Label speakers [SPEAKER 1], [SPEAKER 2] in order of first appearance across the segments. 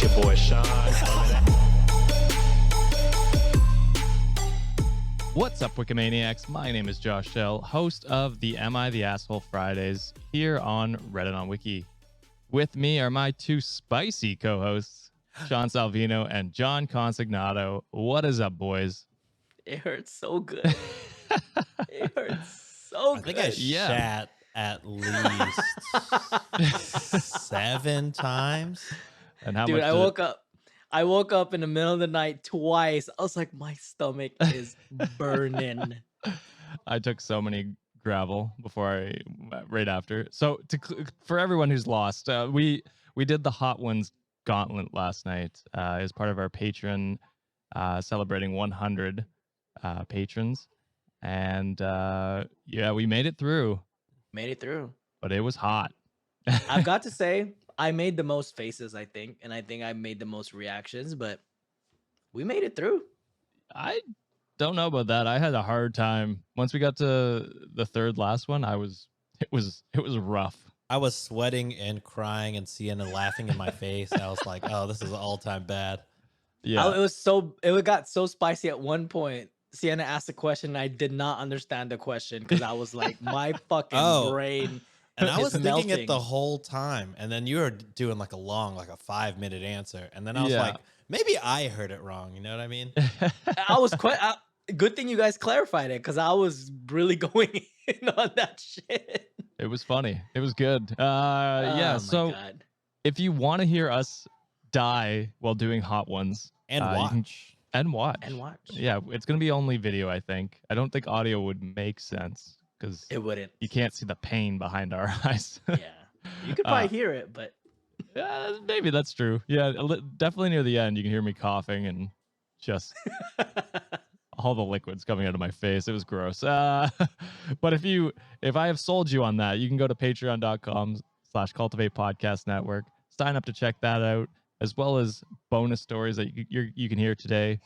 [SPEAKER 1] It's your boy Sean.
[SPEAKER 2] What's up, Wikimaniacs? My name is Josh Shell, host of the Am I the Asshole Fridays here on Reddit on Wiki. With me are my two spicy co-hosts, Sean Salvino and John Consignato. What is up, boys?
[SPEAKER 3] It hurts so good. It hurts so
[SPEAKER 4] I
[SPEAKER 3] good.
[SPEAKER 4] think I shat at least 7 times.
[SPEAKER 2] And how
[SPEAKER 3] Dude,
[SPEAKER 2] much
[SPEAKER 3] I woke up in the middle of the night twice. I was like, my stomach is burning.
[SPEAKER 2] I took so many gravel right after. So for everyone who's lost, we did the Hot Ones Gauntlet last night as part of our patron celebrating 100 patrons, and yeah, we made it through.
[SPEAKER 3] Made it through.
[SPEAKER 2] But it was hot.
[SPEAKER 3] I've got to say, I made the most faces, I think, and I think I made the most reactions, but we made it through.
[SPEAKER 2] I don't know about that. I had a hard time once we got to the third last one. It was rough.
[SPEAKER 4] I was sweating and crying and Sienna laughing in my face. I was like, oh, this is all time bad.
[SPEAKER 3] Yeah. It got so spicy at one point. Sienna asked a question and I did not understand the question because I was like, my fucking brain.
[SPEAKER 4] And I was thinking
[SPEAKER 3] melting.
[SPEAKER 4] it the whole time. And then you were doing like a 5-minute answer. And then I was like, maybe I heard it wrong. You know what I mean?
[SPEAKER 3] I was quite good thing you guys clarified it because I was really going in on that shit.
[SPEAKER 2] It was funny. It was good. Yeah. So
[SPEAKER 3] God.
[SPEAKER 2] If you want to hear us die while doing Hot Ones
[SPEAKER 4] and watch.
[SPEAKER 2] Yeah, it's going to be only video, I think. I don't think audio would make sense because
[SPEAKER 3] it wouldn't.
[SPEAKER 2] You can't see the pain behind our eyes.
[SPEAKER 3] Yeah. You could probably hear it, but
[SPEAKER 2] maybe that's true. Yeah, definitely near the end, you can hear me coughing and just all the liquids coming out of my face. It was gross. But if I have sold you on that, you can go to patreon.com/cultivate podcast network. Sign up to check that out, as well as bonus stories that you can hear today,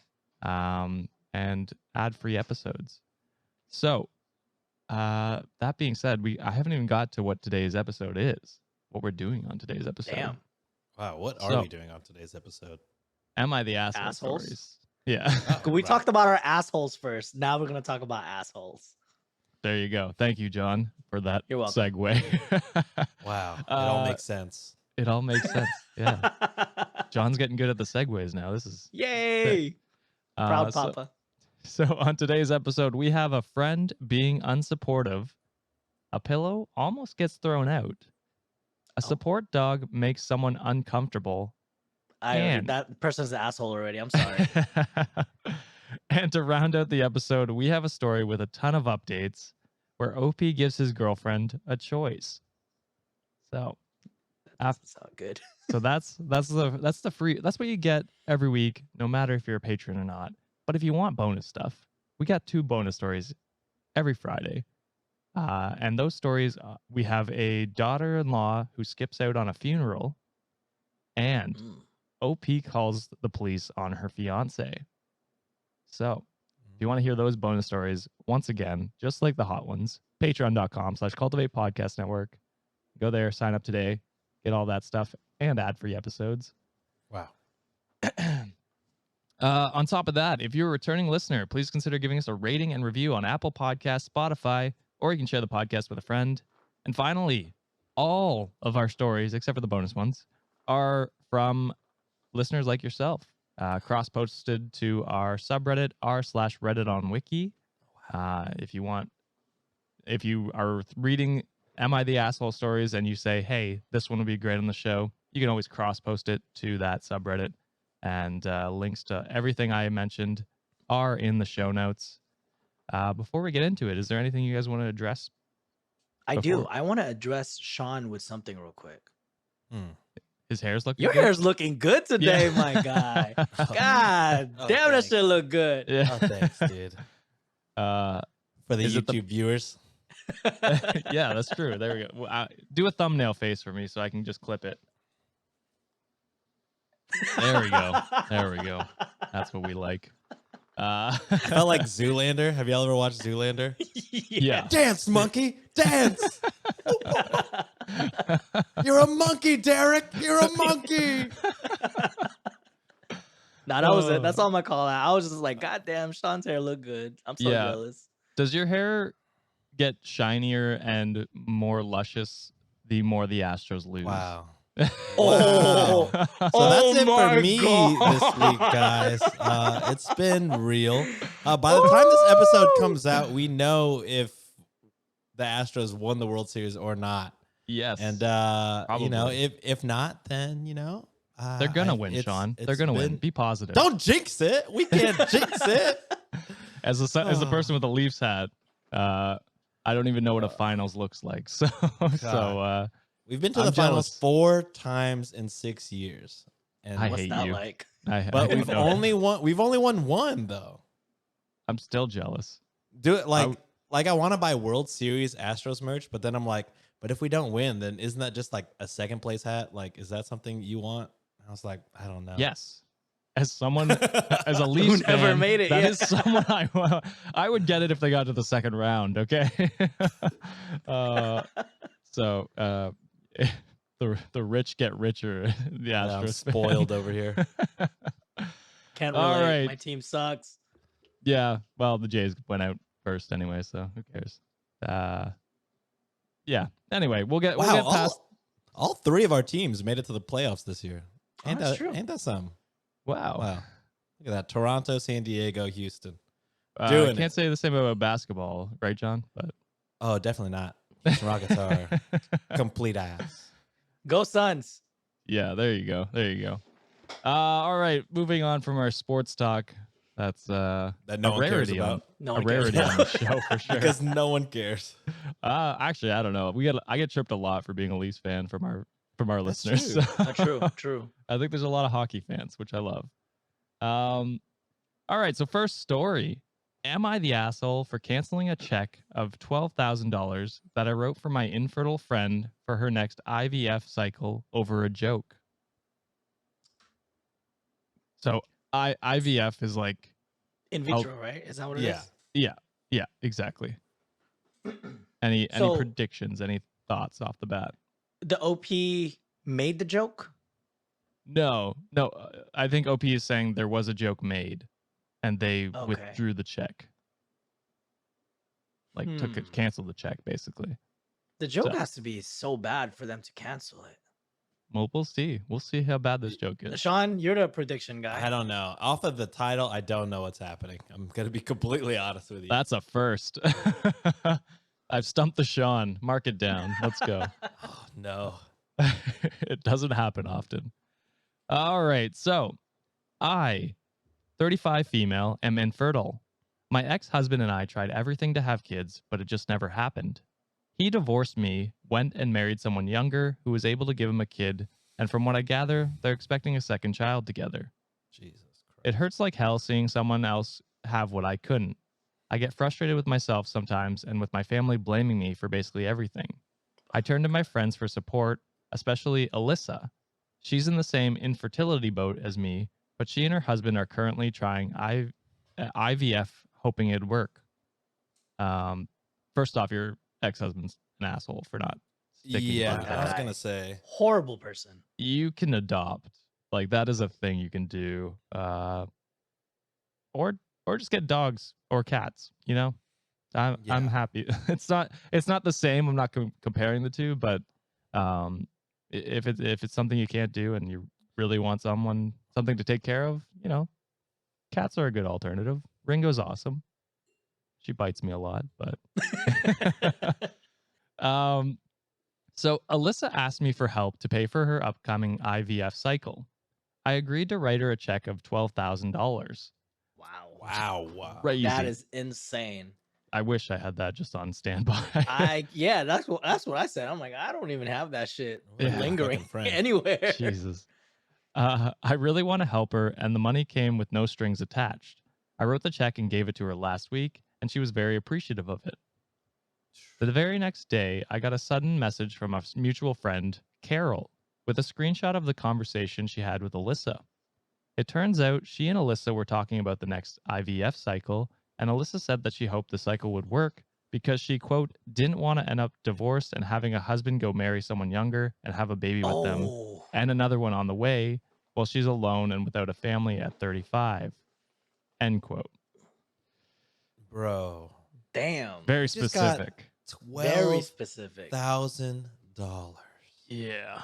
[SPEAKER 2] and ad-free episodes. So, that being said, I haven't even got to what today's episode is. What we're doing on today's episode.
[SPEAKER 3] Damn.
[SPEAKER 4] Wow, what are we doing on today's episode?
[SPEAKER 2] Am I the asshole?
[SPEAKER 3] Assholes?
[SPEAKER 2] Stories. Yeah.
[SPEAKER 3] We talked about our assholes first. Now we're gonna talk about assholes.
[SPEAKER 2] There you go. Thank you, John, for that segue.
[SPEAKER 4] Wow, it all makes sense.
[SPEAKER 2] It all makes sense. Yeah. John's getting good at the segues now. This is
[SPEAKER 3] yay. Proud papa.
[SPEAKER 2] So on today's episode, we have a friend being unsupportive. A pillow almost gets thrown out. A support dog makes someone uncomfortable.
[SPEAKER 3] That person's an asshole already. I'm sorry.
[SPEAKER 2] And to round out the episode, we have a story with a ton of updates where OP gives his girlfriend a choice. So
[SPEAKER 3] that doesn't sound good.
[SPEAKER 2] So that's the free. That's what you get every week, no matter if you're a patron or not. But if you want bonus stuff, we got 2 bonus stories every Friday. And those stories, we have a daughter-in-law who skips out on a funeral, and OP calls the police on her fiance. So if you want to hear those bonus stories, once again, just like the hot ones, patreon.com/cultivate podcast network. Go there, sign up today, get all that stuff and ad-free episodes.
[SPEAKER 4] Wow.
[SPEAKER 2] On top of that, if you're a returning listener, please consider giving us a rating and review on Apple Podcasts, Spotify, or you can share the podcast with a friend. And finally, all of our stories, except for the bonus ones, are from listeners like yourself, cross-posted to our subreddit, r/Reddit on Wiki. If you are reading Am I the Asshole stories and you say, hey, this one would be great on the show, you can always cross-post it to that subreddit. And links to everything I mentioned are in the show notes. Before we get into it, is there anything you guys want to address?
[SPEAKER 3] I do. I want to address Sean with something real quick.
[SPEAKER 2] His hair's looking
[SPEAKER 3] Your
[SPEAKER 2] good?
[SPEAKER 3] hair's looking good today, my guy. God damn, that shit look good.
[SPEAKER 2] Yeah.
[SPEAKER 4] Oh, thanks, dude. For the YouTube viewers.
[SPEAKER 2] Yeah, that's true. There we go. Well, do a thumbnail face for me so I can just clip it. There we go. There we go. That's what we like.
[SPEAKER 4] I felt like Zoolander. Have y'all ever watched Zoolander?
[SPEAKER 2] Yeah.
[SPEAKER 4] Dance, monkey, dance. You're a monkey, Derek. You're a monkey.
[SPEAKER 3] Nah, that was it. That's all my call out. I was just like, God damn, Sean's hair look good. I'm so
[SPEAKER 2] Yeah.
[SPEAKER 3] jealous.
[SPEAKER 2] Does your hair get shinier and more luscious the more the Astros lose?
[SPEAKER 4] Wow.
[SPEAKER 3] Oh,
[SPEAKER 4] Wow. So
[SPEAKER 3] oh
[SPEAKER 4] that's it
[SPEAKER 3] my
[SPEAKER 4] for me this week,
[SPEAKER 3] God.
[SPEAKER 4] guys. It's been real. By the time this episode comes out, we know if the Astros won the World Series or not.
[SPEAKER 2] Yes.
[SPEAKER 4] And
[SPEAKER 2] probably.
[SPEAKER 4] you know, if not, then
[SPEAKER 2] they're gonna win, Sean. They're gonna win. Be positive.
[SPEAKER 4] Don't jinx it. We can't jinx it.
[SPEAKER 2] As a person with a Leafs hat, I don't even know what a finals looks like. So
[SPEAKER 4] we've been to
[SPEAKER 2] I'm
[SPEAKER 4] the finals
[SPEAKER 2] jealous.
[SPEAKER 4] 4 times in 6 years. And
[SPEAKER 2] I
[SPEAKER 3] What's
[SPEAKER 2] hate
[SPEAKER 3] that
[SPEAKER 2] you.
[SPEAKER 3] like?
[SPEAKER 4] but we've only won one though.
[SPEAKER 2] I'm still jealous.
[SPEAKER 4] Do it like I want to buy World Series Astros merch, but then I'm like, but if we don't win, then isn't that just like a second place hat? Like, is that something you want? I was like, I don't know.
[SPEAKER 2] Yes. As someone, as a Leafs
[SPEAKER 3] Who never
[SPEAKER 2] fan,
[SPEAKER 3] made it,
[SPEAKER 2] that
[SPEAKER 3] yeah.
[SPEAKER 2] is someone I would get it if they got to the second round. Okay. So the rich get richer. The Astros
[SPEAKER 4] I'm spoiled over here.
[SPEAKER 3] Can't relate.
[SPEAKER 2] All right.
[SPEAKER 3] My team sucks.
[SPEAKER 2] Yeah. Well, the Jays went out first anyway, so who cares? Yeah. Anyway, we'll get past.
[SPEAKER 4] All 3 of our teams made it to the playoffs this year.
[SPEAKER 3] Oh, that's true.
[SPEAKER 4] Ain't that something?
[SPEAKER 2] Wow.
[SPEAKER 4] Look at that. Toronto, San Diego, Houston.
[SPEAKER 2] I
[SPEAKER 4] Doing
[SPEAKER 2] can't say the same about basketball, right, John? But
[SPEAKER 4] Oh, definitely not. Houston Rockets are complete ass.
[SPEAKER 3] Go Suns.
[SPEAKER 2] Yeah, there you go. There you go. All right, moving on from our sports talk. That's
[SPEAKER 4] That
[SPEAKER 2] a
[SPEAKER 4] no one cares
[SPEAKER 2] rarity
[SPEAKER 4] about.
[SPEAKER 3] No
[SPEAKER 2] a
[SPEAKER 3] one cares
[SPEAKER 2] rarity on the show for sure.
[SPEAKER 4] Because no one cares.
[SPEAKER 2] Actually, I don't know. I get tripped a lot for being a Leafs fan from our
[SPEAKER 4] That's
[SPEAKER 2] listeners.
[SPEAKER 4] true.
[SPEAKER 3] True.
[SPEAKER 2] I think there's a lot of hockey fans, which I love. All right, so first story. Am I the asshole for canceling a check of $12,000 that I wrote for my infertile friend for her next IVF cycle over a joke? So IVF is like
[SPEAKER 3] In vitro, right? Is that what it is?
[SPEAKER 2] Yeah, exactly. Any
[SPEAKER 3] So-
[SPEAKER 2] predictions? Any thoughts off the bat?
[SPEAKER 3] The OP made the joke?
[SPEAKER 2] No. I think OP is saying there was a joke made, and they
[SPEAKER 3] Okay.
[SPEAKER 2] withdrew the check. Like canceled the check, basically.
[SPEAKER 3] The joke
[SPEAKER 2] So-
[SPEAKER 3] has to be so bad for them to cancel it.
[SPEAKER 2] Well, we'll see. We'll see how bad this joke is.
[SPEAKER 3] Sean, you're the prediction guy.
[SPEAKER 4] I don't know. Off of the title, I don't know what's happening. I'm going to be completely honest with you.
[SPEAKER 2] That's a first. I've stumped the Sean. Mark it down. Let's go.
[SPEAKER 4] Oh, no.
[SPEAKER 2] It doesn't happen often. All right. So I, 35 female, am infertile. My ex-husband and I tried everything to have kids, but it just never happened. He divorced me, went and married someone younger who was able to give him a kid, and from what I gather, they're expecting a second child together.
[SPEAKER 4] Jesus Christ.
[SPEAKER 2] It hurts like hell seeing someone else have what I couldn't. I get frustrated with myself sometimes and with my family blaming me for basically everything. I turn to my friends for support, especially Alyssa. She's in the same infertility boat as me, but she and her husband are currently trying IVF, hoping it'd work. First off, your ex-husband's an asshole for not sticking
[SPEAKER 4] Yeah,
[SPEAKER 2] with
[SPEAKER 4] I was
[SPEAKER 2] that.
[SPEAKER 4] going to say.
[SPEAKER 3] Horrible person.
[SPEAKER 2] You can adopt. Like, that is a thing you can do. Or just get dogs or cats, you know? I'm happy. It's not the same. I'm not comparing the two, but if it's something you can't do and you really want something to take care of, you know, cats are a good alternative. Ringo's awesome. She bites me a lot, but so Alyssa asked me for help to pay for her upcoming IVF cycle. I agreed to write her a check of $12,000.
[SPEAKER 3] Wow.
[SPEAKER 4] Wow.
[SPEAKER 2] Crazy.
[SPEAKER 3] That is insane.
[SPEAKER 2] I wish I had that just on standby.
[SPEAKER 3] That's what I said. I'm like, I don't even have that shit
[SPEAKER 2] Yeah.
[SPEAKER 3] lingering
[SPEAKER 4] Fucking friend.
[SPEAKER 3] anywhere.
[SPEAKER 2] Jesus. I really want to help her, and the money came with no strings attached. I wrote the check and gave it to her last week, and she was very appreciative of it. The very next day, I got a sudden message from a mutual friend, Carol, with a screenshot of the conversation she had with Alyssa. It turns out she and Alyssa were talking about the next IVF cycle, and Alyssa said that she hoped the cycle would work because she, quote, didn't want to end up divorced and having a husband go marry someone younger and have a baby with them, and another one on the way, while she's alone and without a family at 35. End quote.
[SPEAKER 4] Bro,
[SPEAKER 3] Damn.
[SPEAKER 2] Very
[SPEAKER 4] you just got
[SPEAKER 2] specific.
[SPEAKER 3] Very specific.
[SPEAKER 4] $12,000.
[SPEAKER 2] Yeah.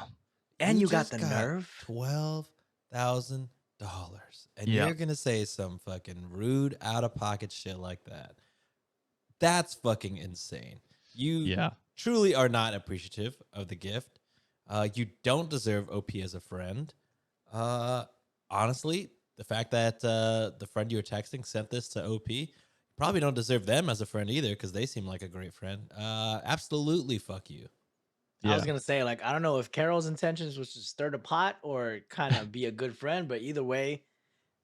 [SPEAKER 3] And you got
[SPEAKER 4] just
[SPEAKER 3] the nerve.
[SPEAKER 4] $12,000, and
[SPEAKER 2] Yeah.
[SPEAKER 4] you're gonna say some fucking rude, out of pocket shit like that. That's fucking insane. You
[SPEAKER 2] Yeah.
[SPEAKER 4] truly are not appreciative of the gift. You don't deserve OP as a friend. Honestly, the fact that the friend you were texting sent this to OP, you probably don't deserve them as a friend either because they seem like a great friend. Absolutely, fuck you.
[SPEAKER 3] I was
[SPEAKER 2] Yeah.
[SPEAKER 3] gonna say, like, I don't know if Carol's intentions was to stir the pot or kind of be a good friend, but either way,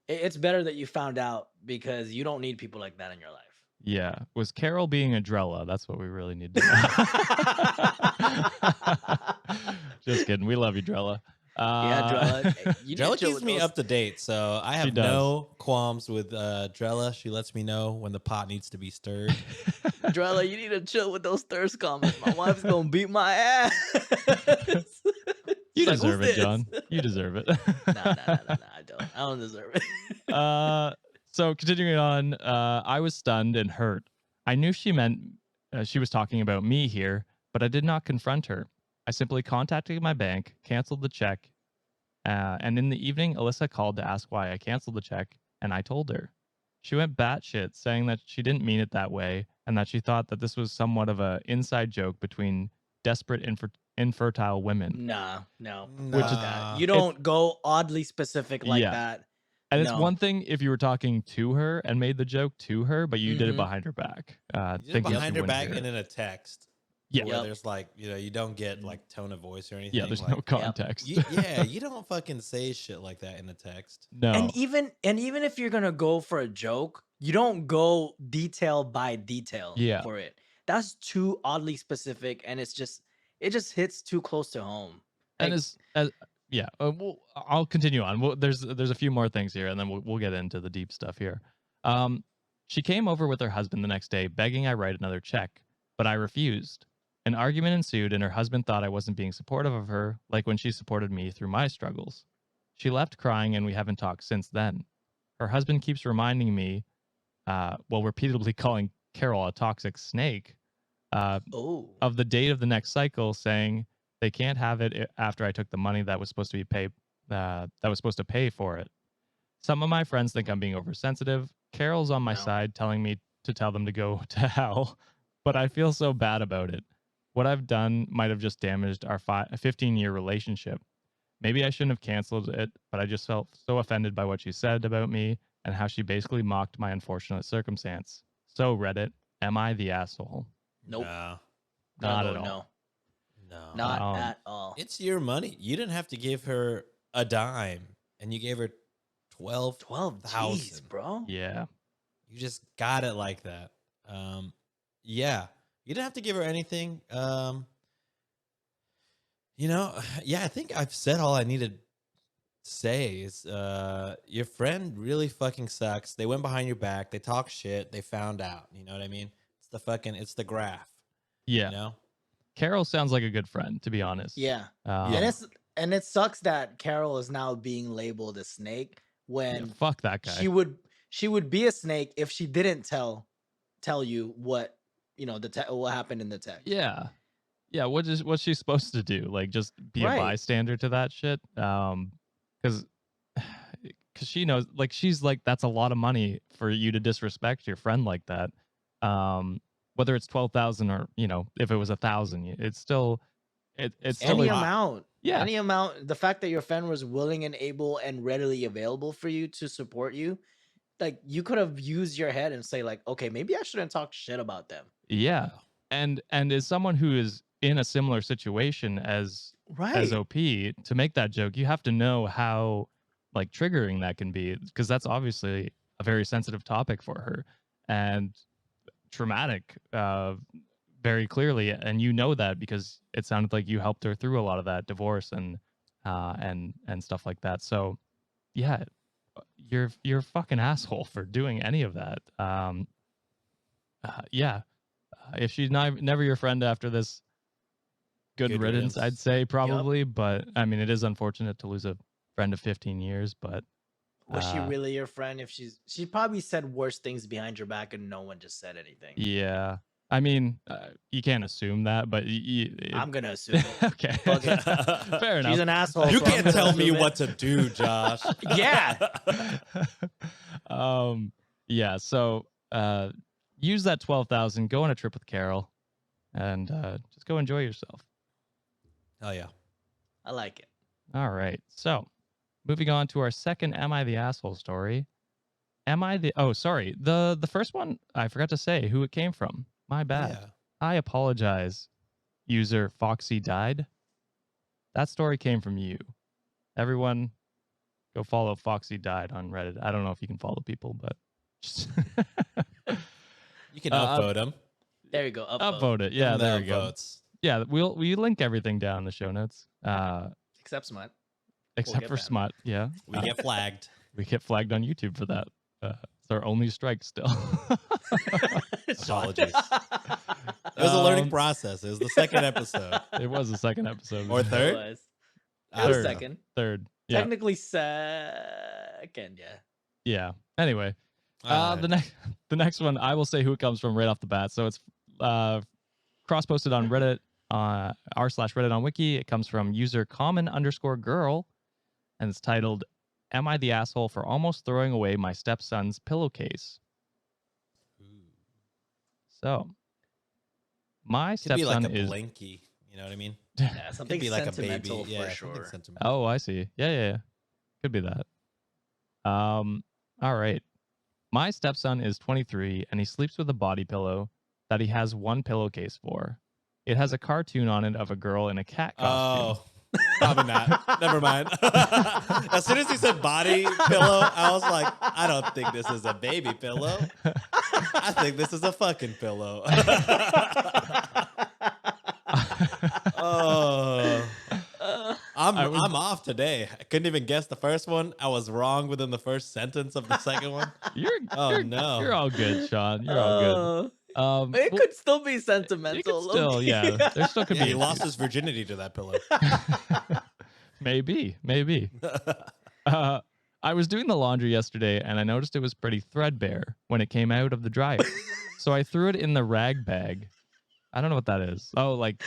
[SPEAKER 3] it's better that you found out because you don't need people like that in your life.
[SPEAKER 2] Yeah. Was Carol being a Drella? That's what we really need to know. Just kidding. We love you, Drella.
[SPEAKER 3] Yeah, Drella. You need to
[SPEAKER 4] Drella
[SPEAKER 3] chill
[SPEAKER 4] keeps
[SPEAKER 3] with
[SPEAKER 4] me
[SPEAKER 3] those-
[SPEAKER 4] up to date, so I have
[SPEAKER 2] does.
[SPEAKER 4] no qualms with Drella. She lets me know when the pot needs to be stirred.
[SPEAKER 3] Drella, you need to chill with those thirst comments. My wife's gonna beat my ass.
[SPEAKER 2] You
[SPEAKER 3] She's like,
[SPEAKER 2] deserve
[SPEAKER 3] "Who's
[SPEAKER 2] it, John.
[SPEAKER 3] this?"
[SPEAKER 2] You deserve it.
[SPEAKER 3] Nah, I don't. I don't deserve it.
[SPEAKER 2] So continuing on, I was stunned and hurt. I knew she meant she was talking about me here, but I did not confront her. I simply contacted my bank, canceled the check, and in the evening, Alyssa called to ask why I canceled the check, and I told her. She went batshit, saying that she didn't mean it that way, and that she thought that this was somewhat of an inside joke between desperate infertile women.
[SPEAKER 3] Nah, no.
[SPEAKER 4] Which
[SPEAKER 3] fuck
[SPEAKER 4] is-
[SPEAKER 3] that. You don't go oddly specific like
[SPEAKER 2] Yeah.
[SPEAKER 3] that.
[SPEAKER 2] And it's
[SPEAKER 3] No.
[SPEAKER 2] one thing if you were talking to her and made the joke to her, but you did it
[SPEAKER 3] Mhm.
[SPEAKER 2] behind her back.
[SPEAKER 4] You did it
[SPEAKER 2] Thinking
[SPEAKER 4] behind
[SPEAKER 2] she
[SPEAKER 4] her
[SPEAKER 2] wouldn't
[SPEAKER 4] back
[SPEAKER 2] hear
[SPEAKER 4] and
[SPEAKER 2] it.
[SPEAKER 4] in a text.
[SPEAKER 2] Yeah.
[SPEAKER 4] Where
[SPEAKER 3] Yep.
[SPEAKER 4] there's like, you don't get like tone of voice or anything.
[SPEAKER 2] Yeah, there's
[SPEAKER 4] like,
[SPEAKER 2] no context.
[SPEAKER 4] you don't fucking say shit like that in a text.
[SPEAKER 2] No.
[SPEAKER 3] And even if you're gonna go for a joke, you don't go detail by detail
[SPEAKER 2] Yeah.
[SPEAKER 3] for it. That's too oddly specific, and it just hits too close to home.
[SPEAKER 2] And
[SPEAKER 3] Like,
[SPEAKER 2] as yeah, I'll continue on. There's a few more things here, and then we'll get into the deep stuff here. She came over with her husband the next day, begging I write another check, but I refused. An argument ensued, and her husband thought I wasn't being supportive of her, like when she supported me through my struggles. She left crying, and we haven't talked since then. Her husband keeps reminding me, repeatedly calling Carol a toxic snake,
[SPEAKER 3] oh,
[SPEAKER 2] of the date of the next cycle, saying they can't have it after I took the money that was supposed to be paid, that was supposed to pay for it. Some of my friends think I'm being oversensitive. Carol's on my
[SPEAKER 3] No.
[SPEAKER 2] side, telling me to tell them to go to hell, but I feel so bad about it. What I've done might have just damaged our 15-year relationship. Maybe I shouldn't have canceled it, but I just felt so offended by what she said about me and how she basically mocked my unfortunate circumstance. So Reddit, am I the asshole?
[SPEAKER 3] nope.
[SPEAKER 4] No,
[SPEAKER 2] Not
[SPEAKER 3] Gotta
[SPEAKER 2] at
[SPEAKER 3] go,
[SPEAKER 2] all.
[SPEAKER 4] no.
[SPEAKER 3] Not at all.
[SPEAKER 4] It's your money. You didn't have to give her a dime, and you gave her
[SPEAKER 3] 12,
[SPEAKER 4] 12,000.
[SPEAKER 3] jeez, bro.
[SPEAKER 2] Yeah.
[SPEAKER 4] You just got it like that. Yeah, you didn't have to give her anything. I think I've said all I needed to say. Is your friend really fucking sucks. They went behind your back. They talk shit. They found out. You know what I mean? It's the graph.
[SPEAKER 2] Yeah.
[SPEAKER 4] You know?
[SPEAKER 2] Carol sounds like a good friend, to be honest.
[SPEAKER 3] Yeah.
[SPEAKER 2] Yeah.
[SPEAKER 3] And it sucks that Carol is now being labeled a snake when
[SPEAKER 2] Fuck that guy.
[SPEAKER 3] she would be a snake if she didn't tell you what what happened in the text.
[SPEAKER 2] Yeah. Yeah. What's she supposed to do? Like just be
[SPEAKER 3] Right.
[SPEAKER 2] a bystander to that shit? Because she knows, like, she's like, that's a lot of money for you to disrespect your friend like that. Whether it's 12,000 or if it was 1,000, it's still it's still
[SPEAKER 3] Any
[SPEAKER 2] a-
[SPEAKER 3] amount.
[SPEAKER 2] Yeah.
[SPEAKER 3] Any amount. The fact that your friend was willing and able and readily available for you to support you, like, you could have used your head and say, like, okay, maybe I shouldn't talk shit about them.
[SPEAKER 2] Yeah. And as someone who is in a similar situation as
[SPEAKER 3] Right.
[SPEAKER 2] OP, to make that joke, you have to know how like triggering that can be, because that's obviously a very sensitive topic for her and traumatic, very clearly. And that because it sounded like you helped her through a lot of that divorce and stuff like that. So yeah, you're a fucking asshole for doing any of that. Yeah. If she's never your friend after this, good riddance, I'd say, probably. But I mean, it is unfortunate to lose a friend of 15 years, but
[SPEAKER 3] Was she really your friend? If she probably said worse things behind your back and no one just said anything.
[SPEAKER 2] yeah. I mean, you can't assume that, but
[SPEAKER 3] I'm gonna assume it.
[SPEAKER 2] okay.
[SPEAKER 3] Fuck it.
[SPEAKER 2] Fair enough.
[SPEAKER 3] She's an asshole.
[SPEAKER 4] You
[SPEAKER 3] so I'm
[SPEAKER 4] can't
[SPEAKER 3] gonna
[SPEAKER 4] tell me
[SPEAKER 3] assume it.
[SPEAKER 4] what to do, Josh.
[SPEAKER 3] Yeah.
[SPEAKER 2] Yeah. So use that 12,000. Go on a trip with Carol, and just go enjoy yourself.
[SPEAKER 4] Oh yeah.
[SPEAKER 3] I like it.
[SPEAKER 2] All right. So moving on to our second "Am I the Asshole" story. Am I the? Oh, sorry. The first one I forgot to say who it came from. My bad.
[SPEAKER 4] Yeah.
[SPEAKER 2] I apologize. User Foxy died. That story came from you. Everyone, go follow Foxy died on Reddit. I don't know if you can follow people, but just
[SPEAKER 4] You can upvote him.
[SPEAKER 3] There you go.
[SPEAKER 2] upvote it. Yeah, there we go.
[SPEAKER 4] Votes.
[SPEAKER 2] Yeah, we link everything down in the show notes.
[SPEAKER 3] Except Smut.
[SPEAKER 2] Except
[SPEAKER 3] get
[SPEAKER 2] for
[SPEAKER 3] banned.
[SPEAKER 2] Smut. Yeah,
[SPEAKER 4] We get flagged.
[SPEAKER 2] we get flagged on YouTube for that. It's our only strike still.
[SPEAKER 4] Apologies. It was a learning process. It was the second episode.
[SPEAKER 2] It was the second episode.
[SPEAKER 4] Or
[SPEAKER 3] It
[SPEAKER 4] third?
[SPEAKER 3] was.
[SPEAKER 4] I
[SPEAKER 3] It was
[SPEAKER 4] don't know.
[SPEAKER 3] second.
[SPEAKER 2] Third. Yeah.
[SPEAKER 3] Technically second, yeah.
[SPEAKER 2] Yeah. Anyway,
[SPEAKER 4] Alright.
[SPEAKER 2] the next one, I will say who it comes from right off the bat. So it's cross-posted on Reddit, r/Reddit on Wiki. It comes from user common_girl, and it's titled, "Am I the asshole for almost throwing away my stepson's pillowcase?" So, my
[SPEAKER 4] Could be like
[SPEAKER 2] stepson
[SPEAKER 4] a
[SPEAKER 2] is.
[SPEAKER 4] blinky. You know what I mean?
[SPEAKER 3] Yeah,
[SPEAKER 4] Could
[SPEAKER 3] something
[SPEAKER 4] be like a
[SPEAKER 3] sentimental
[SPEAKER 4] baby.
[SPEAKER 3] for
[SPEAKER 4] Yeah,
[SPEAKER 3] sure.
[SPEAKER 4] something sentimental.
[SPEAKER 2] Oh, I see. Yeah. Could be that. All right. My stepson is 23 and he sleeps with a body pillow that he has one pillowcase for. It has a cartoon on it of a girl in a cat costume.
[SPEAKER 4] Oh, probably not. Never mind. As soon as he said body pillow, I was like, I don't think this is a baby pillow. I think this is a fucking pillow. Oh, I'm off today. I couldn't even guess the first one. I was wrong within the first sentence of the second one. No.
[SPEAKER 2] You're all good, Sean. You're all good.
[SPEAKER 3] It
[SPEAKER 2] Well,
[SPEAKER 3] could still be
[SPEAKER 2] you
[SPEAKER 3] sentimental.
[SPEAKER 2] could still,
[SPEAKER 3] low-key.
[SPEAKER 2] yeah. There still could
[SPEAKER 4] Yeah,
[SPEAKER 2] be.
[SPEAKER 4] he lost his virginity to that pillow.
[SPEAKER 2] Maybe. I was doing the laundry yesterday and I noticed it was pretty threadbare when it came out of the dryer. So I threw it in the rag bag. I don't know what that is. Oh, like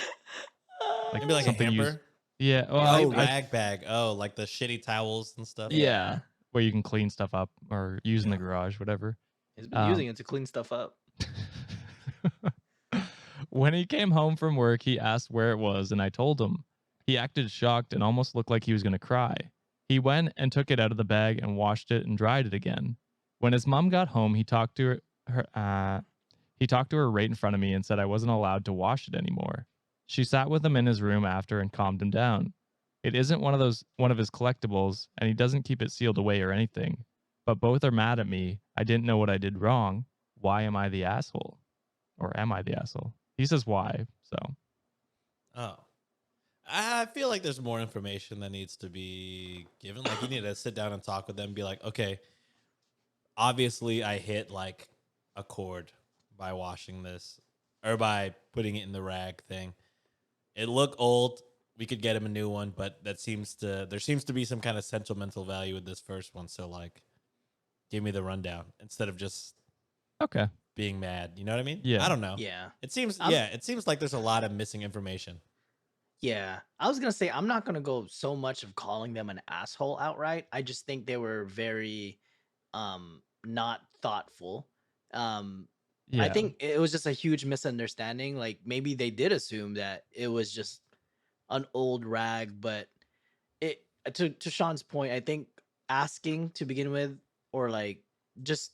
[SPEAKER 4] Maybe like a
[SPEAKER 2] something
[SPEAKER 4] hamper.
[SPEAKER 2] used- Yeah. Well,
[SPEAKER 4] Oh,
[SPEAKER 2] I-
[SPEAKER 4] rag bag. Oh, like the shitty towels and stuff.
[SPEAKER 2] yeah. Where you can clean stuff up or use in the garage, whatever.
[SPEAKER 3] He's been using it to clean stuff up.
[SPEAKER 2] When he came home from work, he asked where it was, and I told him. He acted shocked and almost looked like he was going to cry. He went and took it out of the bag and washed it and dried it again. When his mom got home, he talked to her right in front of me and said I wasn't allowed to wash it anymore. She sat with him in his room after and calmed him down. It isn't one of his collectibles, and he doesn't keep it sealed away or anything. But both are mad at me. I didn't know what I did wrong. Why am I the asshole? Or am I the asshole? He says why, so.
[SPEAKER 4] Oh. I feel like there's more information that needs to be given. Like, you need to sit down and talk with them and be like, okay, obviously I hit like a chord by washing this or by putting it in the rag thing. It looked old. We could get him a new one, but there seems to be some kind of sentimental value with this first one. So like, give me the rundown instead of just
[SPEAKER 2] Okay.
[SPEAKER 4] being mad. You know what I mean?
[SPEAKER 2] Yeah.
[SPEAKER 4] I don't know.
[SPEAKER 3] Yeah.
[SPEAKER 4] It seems like there's a lot of missing information.
[SPEAKER 3] Yeah. I was going to say, I'm not going to go so much of calling them an asshole outright. I just think they were very not thoughtful.
[SPEAKER 2] Yeah.
[SPEAKER 3] I think it was just a huge misunderstanding. Like maybe they did assume that it was just an old rag, but it to Sean's point, I think asking to begin with, or like just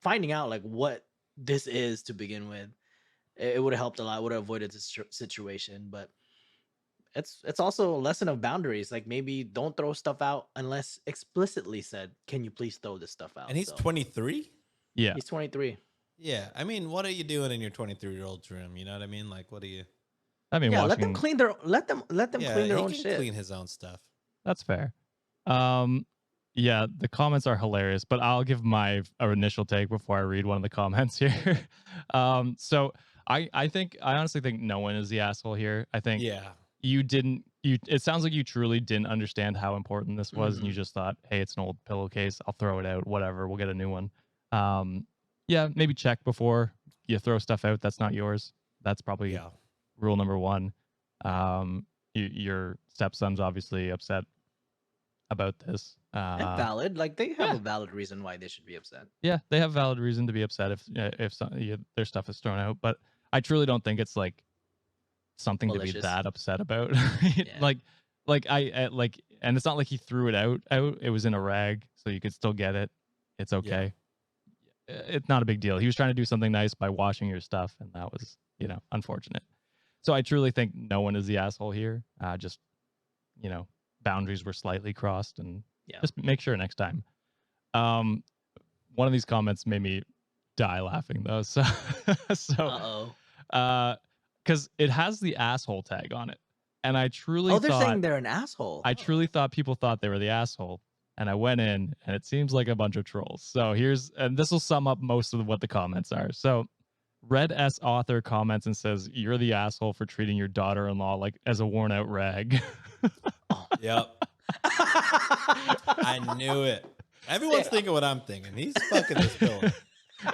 [SPEAKER 3] finding out like what this is to begin with, it would have helped a lot. Would have avoided this situation, but it's also a lesson of boundaries. Like maybe don't throw stuff out unless explicitly said, "Can you please throw this stuff out?"
[SPEAKER 4] And he's
[SPEAKER 3] So,
[SPEAKER 4] 23?
[SPEAKER 2] yeah.
[SPEAKER 3] he's 23.
[SPEAKER 4] Yeah. I mean, what are you doing in your 23-year-old's room? You know what I mean? Like, what are you?
[SPEAKER 2] I mean,
[SPEAKER 3] Yeah,
[SPEAKER 2] watching,
[SPEAKER 3] let them clean their let them clean their
[SPEAKER 4] he
[SPEAKER 3] own
[SPEAKER 4] can
[SPEAKER 3] shit.
[SPEAKER 4] clean his own stuff.
[SPEAKER 2] That's fair. Yeah, the comments are hilarious, but I'll give my initial take before I read one of the comments here. So I honestly think no one is the asshole here. I think
[SPEAKER 4] Yeah.
[SPEAKER 2] you didn't it sounds like you truly didn't understand how important this was, and you
[SPEAKER 3] Mhm.
[SPEAKER 2] just thought, hey, it's an old pillowcase, I'll throw it out, whatever, we'll get a new one. Yeah, maybe check before you throw stuff out that's not yours. That's probably
[SPEAKER 4] Yeah.
[SPEAKER 2] rule number one. Your stepson's obviously upset about this.
[SPEAKER 3] And valid. Like they have
[SPEAKER 2] Yeah.
[SPEAKER 3] a valid reason why they should be upset.
[SPEAKER 2] Yeah, they have valid reason to be upset if their stuff is thrown out, but I truly don't think it's like something to be
[SPEAKER 3] Malicious.
[SPEAKER 2] that upset about.
[SPEAKER 3] Yeah.
[SPEAKER 2] Like I like, and it's not like he threw it out. It was in a rag, so you could still get it. It's okay. It's not a big deal. He was trying to do something nice by washing your stuff, and that was, unfortunate. So I truly think no one is the asshole here. Just, boundaries were slightly crossed, and
[SPEAKER 3] Yeah.
[SPEAKER 2] just make sure next time. One of these comments made me die laughing though. So, because it has the asshole tag on it, and I truly
[SPEAKER 3] they're
[SPEAKER 2] thought
[SPEAKER 3] saying they're an asshole.
[SPEAKER 2] I truly thought people thought they were the asshole, and I went in, and it seems like a bunch of trolls. So and this will sum up most of what the comments are. So, Red S author comments and says, "You're the asshole for treating your daughter-in-law like as a worn-out rag."
[SPEAKER 4] Yep. I knew it. Everyone's thinking what I'm thinking. He's fucking this pillow.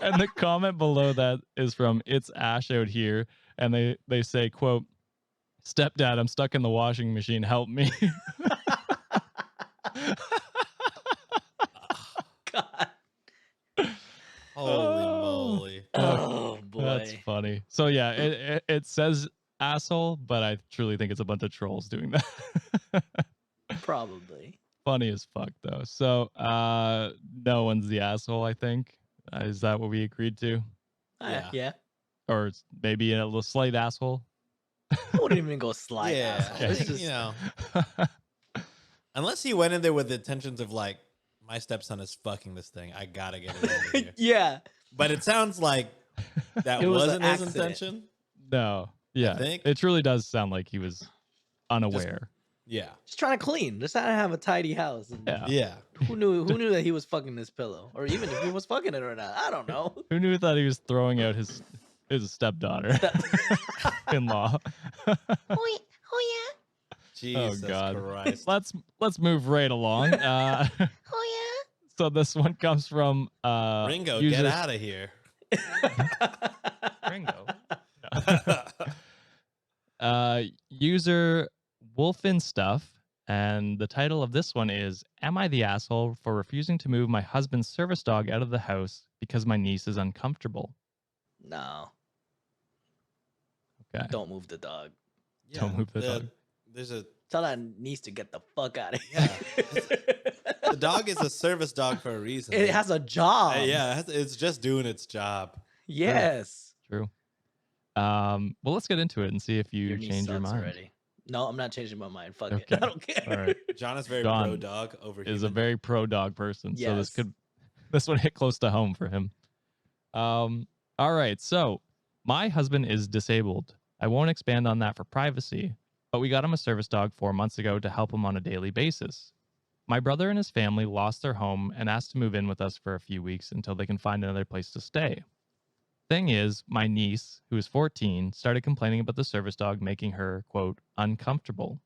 [SPEAKER 2] And the comment below that is from It's Ash Out Here, and they say, quote, "Stepdad, I'm stuck in the washing machine. Help me."
[SPEAKER 3] God.
[SPEAKER 4] Holy moly.
[SPEAKER 3] Oh boy.
[SPEAKER 2] That's funny. So yeah, it says asshole, but I truly think it's a bunch of trolls doing that.
[SPEAKER 3] Probably.
[SPEAKER 2] Funny as fuck though. So no one's the asshole, I think. Is that what we agreed to?
[SPEAKER 3] Yeah.
[SPEAKER 2] Or maybe a little slight asshole?
[SPEAKER 3] I wouldn't even go slight
[SPEAKER 4] Yeah.
[SPEAKER 3] asshole.
[SPEAKER 4] I
[SPEAKER 3] It's
[SPEAKER 4] think,
[SPEAKER 3] just
[SPEAKER 4] unless he went in there with the intentions of like, my stepson is fucking this thing. I gotta get it over here.
[SPEAKER 3] yeah.
[SPEAKER 4] But it sounds like that
[SPEAKER 3] It was an
[SPEAKER 4] wasn't his
[SPEAKER 3] accident.
[SPEAKER 4] intention.
[SPEAKER 2] No. Yeah.
[SPEAKER 4] think.
[SPEAKER 2] It truly does sound like he was unaware.
[SPEAKER 4] Yeah.
[SPEAKER 3] Just trying to clean. Just trying to have a tidy house. And
[SPEAKER 2] Yeah.
[SPEAKER 4] Yeah.
[SPEAKER 3] Who knew that he was fucking this pillow? Or even if he was fucking it or not. I don't know.
[SPEAKER 2] Who knew that he was throwing out his stepdaughter in law?
[SPEAKER 3] Oh yeah.
[SPEAKER 4] Jesus
[SPEAKER 2] God.
[SPEAKER 4] Christ.
[SPEAKER 2] Let's move right along.
[SPEAKER 3] Oh
[SPEAKER 2] So this one comes from
[SPEAKER 4] Ringo,
[SPEAKER 2] user,
[SPEAKER 4] get out of here.
[SPEAKER 2] Ringo. User Wolfin Stuff, and the title of this one is, "Am I the asshole for refusing to move my husband's service dog out of the house because my niece is uncomfortable?"
[SPEAKER 3] No.
[SPEAKER 2] Okay.
[SPEAKER 3] Don't move the dog.
[SPEAKER 2] Don't move the dog.
[SPEAKER 4] There's a
[SPEAKER 3] Tell that niece to get the fuck out of
[SPEAKER 4] Yeah.
[SPEAKER 3] here.
[SPEAKER 4] the dog is a service dog for a reason.
[SPEAKER 3] It has a job.
[SPEAKER 4] Yeah, it's just doing its job.
[SPEAKER 3] Yes.
[SPEAKER 2] True. Well, let's get into it and see if you
[SPEAKER 3] Your niece
[SPEAKER 2] change your
[SPEAKER 3] sucks
[SPEAKER 2] mind.
[SPEAKER 3] already. No, I'm not changing my mind. Fuck
[SPEAKER 2] Okay.
[SPEAKER 3] it. I don't care.
[SPEAKER 2] All right.
[SPEAKER 4] John is very
[SPEAKER 2] John
[SPEAKER 4] pro dog over
[SPEAKER 2] Is a
[SPEAKER 4] human.
[SPEAKER 2] very pro dog person, so
[SPEAKER 3] Yes.
[SPEAKER 2] this would hit close to home for him. All right. So my husband is disabled. I won't expand on that for privacy, but we got him a service dog 4 months ago to help him on a daily basis. My brother and his family lost their home and asked to move in with us for a few weeks until they can find another place to stay. Thing is, my niece, who is 14, started complaining about the service dog making her, quote, uncomfortable.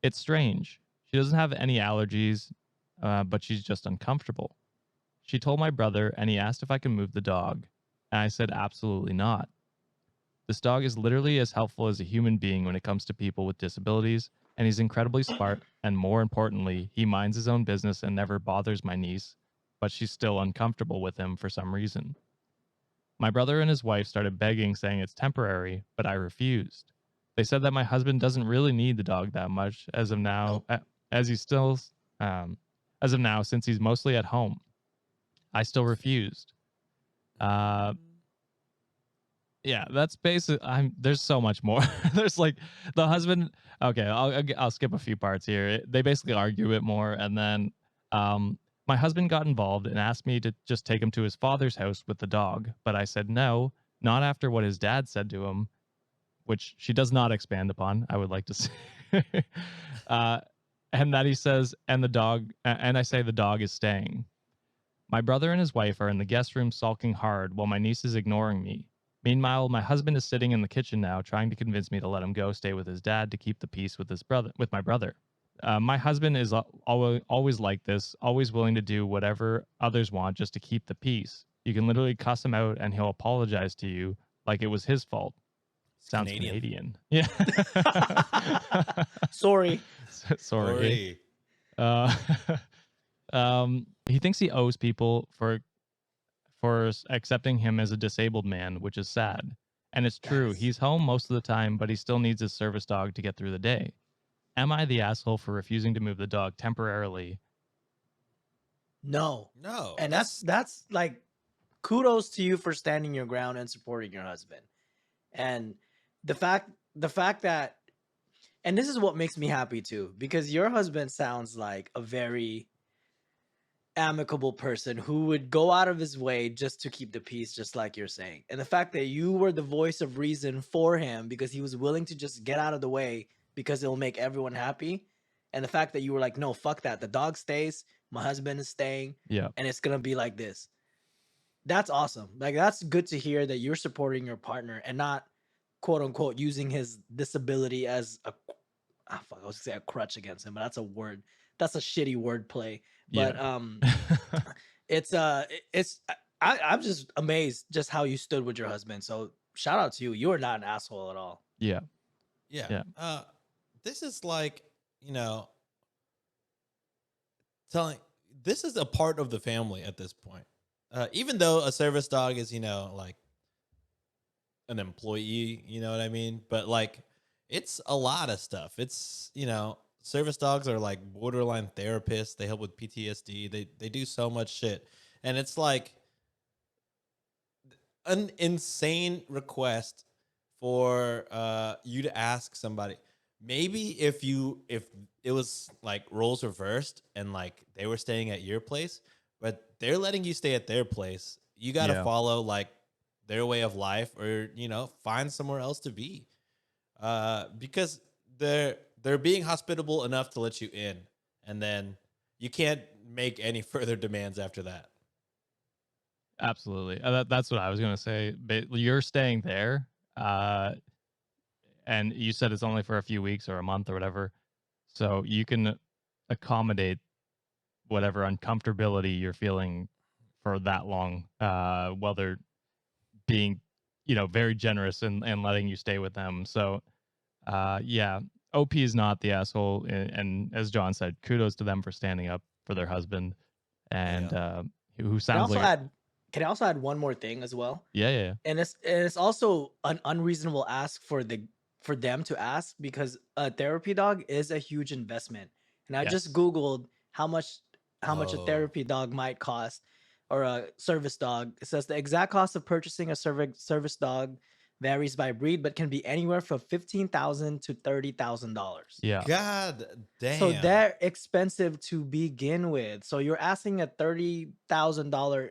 [SPEAKER 2] It's strange. She doesn't have any allergies, but she's just uncomfortable. She told my brother, and he asked if I could move the dog, and I said absolutely not. This dog is literally as helpful as a human being when it comes to people with disabilities, and he's incredibly smart, and more importantly, he minds his own business and never bothers my niece, but she's still uncomfortable with him for some reason. My brother and his wife started begging, saying it's temporary, but I refused. They said that my husband doesn't really need the dog that much as of now, as of now, since he's mostly at home. I still refused. Yeah, that's basically. There's so much more. There's like the husband. Okay, I'll skip a few parts here. They basically argue a bit more, and then my husband got involved and asked me to just take him to his father's house with the dog, but I said no, not after what his dad said to him, which she does not expand upon. I would like to say, and that he says, and I say the dog is staying. My brother and his wife are in the guest room sulking hard while my niece is ignoring me. Meanwhile, my husband is sitting in the kitchen now, trying to convince me to let him go stay with his dad to keep the peace with my brother. My husband is always like this, always willing to do whatever others want just to keep the peace. You can literally cuss him out and he'll apologize to you like it was his fault.
[SPEAKER 4] It's
[SPEAKER 2] Sounds Canadian. Yeah.
[SPEAKER 3] Sorry.
[SPEAKER 2] Sorry. Uh, he thinks he owes people for accepting him as a disabled man, which is sad. And it's true.
[SPEAKER 3] Yes.
[SPEAKER 2] He's home most of the time, but he still needs his service dog to get through the day. Am I the asshole for refusing to move the dog temporarily?
[SPEAKER 3] No.
[SPEAKER 4] No.
[SPEAKER 3] And that's like kudos to you for standing your ground and supporting your husband. And the fact that, and this is what makes me happy too, because your husband sounds like a very amicable person who would go out of his way just to keep the peace, just like you're saying. And the fact that you were the voice of reason for him because he was willing to just get out of the way because it'll make everyone happy. And the fact that you were like, no, fuck that. The dog stays, my husband is staying,
[SPEAKER 2] Yeah.
[SPEAKER 3] and it's gonna be like this. That's awesome. Like, that's good to hear that you're supporting your partner and not, quote unquote, using his disability as a, I was gonna say a crutch against him, but that's a word. That's a shitty word play. But it's I'm just amazed just how you stood with your husband. So shout out to you. You are not an asshole at all.
[SPEAKER 2] Yeah.
[SPEAKER 4] Yeah. This is like, this is a part of the family at this point. Even though a service dog is, like an employee, you know what I mean? But like, it's a lot of stuff. It's, service dogs are like borderline therapists. They help with PTSD. They do so much shit. And it's like an insane request for you to ask somebody. Maybe if it was like roles reversed and like they were staying at your place, but they're letting you stay at their place, you got to follow like their way of life, or find somewhere else to be, because they're being hospitable enough to let you in, and then you can't make any further demands after that.
[SPEAKER 2] Absolutely. That's what I was going to say. But you're staying there, and you said it's only for a few weeks or a month or whatever, so you can accommodate whatever uncomfortability you're feeling for that long, while they're being, very generous and letting you stay with them. So, OP is not the asshole, and as John said, kudos to them for standing up for their husband, and who sounds like.
[SPEAKER 3] Can I also add one more thing as well?
[SPEAKER 2] Yeah.
[SPEAKER 3] And it's also an unreasonable ask for them to ask, because a therapy dog is a huge investment. And I just Googled how much a therapy dog might cost, or a service dog. It says the exact cost of purchasing a service dog varies by breed, but can be anywhere from $15,000 to $30,000.
[SPEAKER 2] Yeah.
[SPEAKER 4] God damn.
[SPEAKER 3] So they're expensive to begin with. So you're asking a $30,000.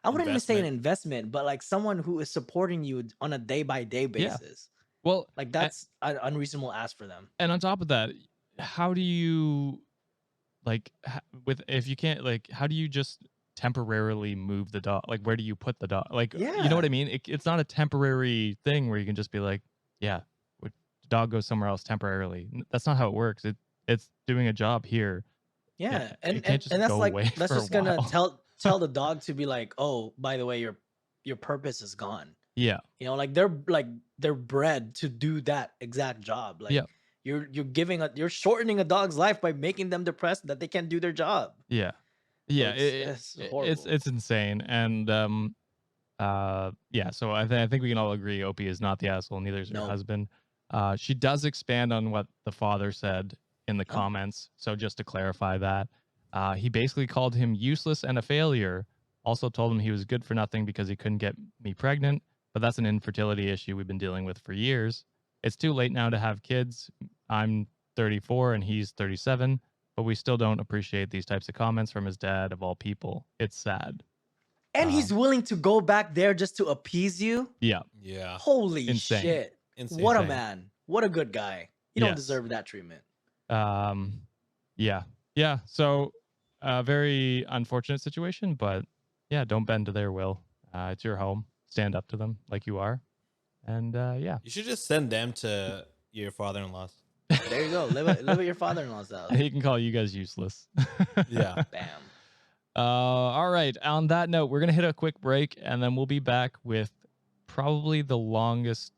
[SPEAKER 3] I wouldn't even say an investment, but like someone who is supporting you on a day-by-day basis.
[SPEAKER 2] Well,
[SPEAKER 3] like that's an unreasonable ask for them.
[SPEAKER 2] And on top of that, how do you if you can't, like, how do you just temporarily move the dog? Like, where do you put the dog? Like, you know what I mean? It's not a temporary thing where you can just be like, the dog goes somewhere else temporarily. That's not how it works. It's doing a job here.
[SPEAKER 3] Yeah,
[SPEAKER 2] and
[SPEAKER 3] and that's
[SPEAKER 2] go
[SPEAKER 3] like,
[SPEAKER 2] away
[SPEAKER 3] that's
[SPEAKER 2] for
[SPEAKER 3] just
[SPEAKER 2] a
[SPEAKER 3] gonna
[SPEAKER 2] while.
[SPEAKER 3] tell the dog to be like, oh, by the way, your purpose is gone.
[SPEAKER 2] Yeah.
[SPEAKER 3] Like they're bred to do that exact job. Like you're shortening a dog's life by making them depressed that they can't do their job.
[SPEAKER 2] Yeah.
[SPEAKER 3] So
[SPEAKER 2] Yeah.
[SPEAKER 3] it's horrible.
[SPEAKER 2] It's insane. And so I think we can all agree OP is not the asshole, neither is her husband. She does expand on what the father said in the comments. So just to clarify that, he basically called him useless and a failure. Also told him he was good for nothing because he couldn't get me pregnant, but that's an infertility issue we've been dealing with for years. It's too late now to have kids. I'm 34 and he's 37, but we still don't appreciate these types of comments from his dad, of all people. It's sad.
[SPEAKER 3] And he's willing to go back there just to appease you?
[SPEAKER 2] Yeah.
[SPEAKER 4] Yeah.
[SPEAKER 3] Holy
[SPEAKER 2] Insane.
[SPEAKER 3] shit.
[SPEAKER 4] Insane.
[SPEAKER 3] What a man. What a good guy. You don't deserve that treatment.
[SPEAKER 2] Yeah. So, very unfortunate situation, but don't bend to their will. It's your home. stand up to them like you are. And yeah,
[SPEAKER 4] You should just send them to your father-in-law's.
[SPEAKER 3] There you go. Live at your father-in-law's house.
[SPEAKER 2] he can call you guys useless.
[SPEAKER 4] Yeah.
[SPEAKER 3] Bam.
[SPEAKER 2] All right. On that note, we're gonna hit a quick break, and then we'll be back with probably the longest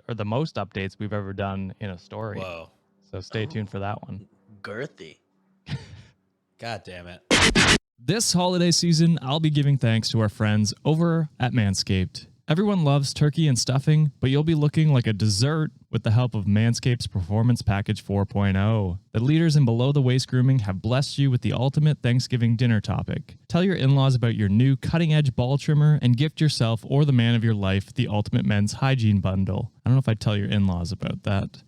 [SPEAKER 2] or the most updates we've ever done in a story.
[SPEAKER 4] Whoa.
[SPEAKER 2] So stay tuned for that one.
[SPEAKER 3] Girthy.
[SPEAKER 4] God damn it.
[SPEAKER 2] This holiday season, I'll be giving thanks to our friends over at Manscaped. Everyone loves turkey and stuffing, but you'll be looking like a dessert with the help of Manscaped's Performance Package 4.0. The leaders in below-the-waist grooming have blessed you with the ultimate Thanksgiving dinner topic. Tell your in-laws about your new cutting-edge ball trimmer and gift yourself or the man of your life the ultimate men's hygiene bundle. I don't know if I'd tell your in-laws about that.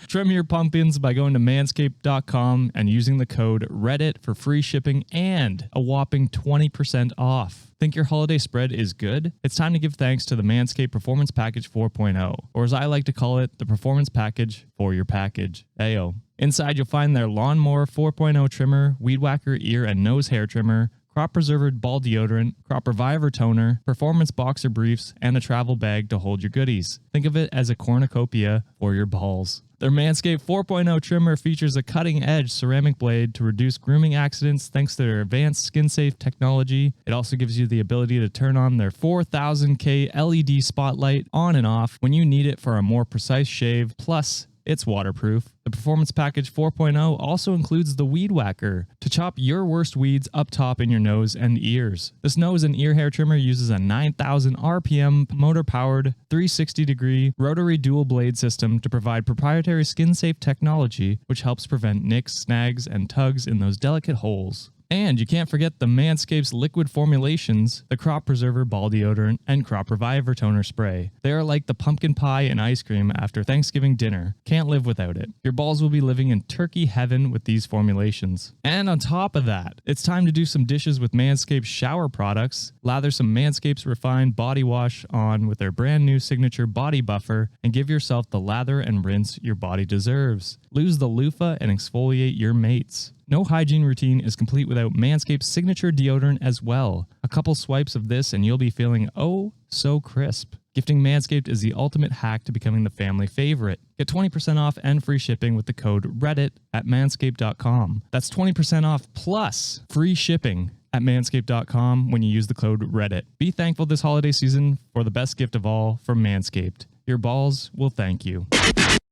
[SPEAKER 2] Trim your pumpkins by going to manscaped.com and using the code Reddit for free shipping and a whopping 20% off. Think your holiday spread is good? It's time to give thanks to the Manscaped Performance Package 4.0, or as I like to call it, the Performance Package for your package. Ayo. Inside, you'll find their Lawnmower 4.0 trimmer, Weed Whacker ear and nose hair trimmer, Crop Preserver ball deodorant, Crop Reviver toner, performance boxer briefs, and a travel bag to hold your goodies. Think of it as a cornucopia for your balls. Their Manscaped 4.0 trimmer features a cutting-edge ceramic blade to reduce grooming accidents thanks to their advanced skin-safe technology. It also gives you the ability to turn on their 4000K LED spotlight on and off when you need it for a more precise shave. Plus, it's waterproof. The Performance Package 4.0 also includes the Weed Whacker to chop your worst weeds up top in your nose and ears. This nose and ear hair trimmer uses a 9,000 RPM motor-powered 360-degree rotary dual blade system to provide proprietary skin-safe technology which helps prevent nicks, snags, and tugs in those delicate holes. And you can't forget the Manscaped's liquid formulations, the Crop Preserver ball deodorant, and Crop Reviver toner spray. They are like the pumpkin pie and ice cream after Thanksgiving dinner. Can't live without it. Your balls will be living in turkey heaven with these formulations. And on top of that, it's time to do some dishes with Manscaped's shower products. Lather some Manscaped's refined body wash on with their brand new signature body buffer and give yourself the lather and rinse your body deserves. Lose the loofah and exfoliate your mates. No hygiene routine is complete without Manscaped's signature deodorant as well. A couple swipes of this and you'll be feeling oh so crisp. Gifting Manscaped is the ultimate hack to becoming the family favorite. Get 20% off and free shipping with the code Reddit at manscaped.com. That's 20% off plus free shipping at manscaped.com when you use the code Reddit. Be thankful this holiday season for the best gift of all from Manscaped. Your balls will thank you.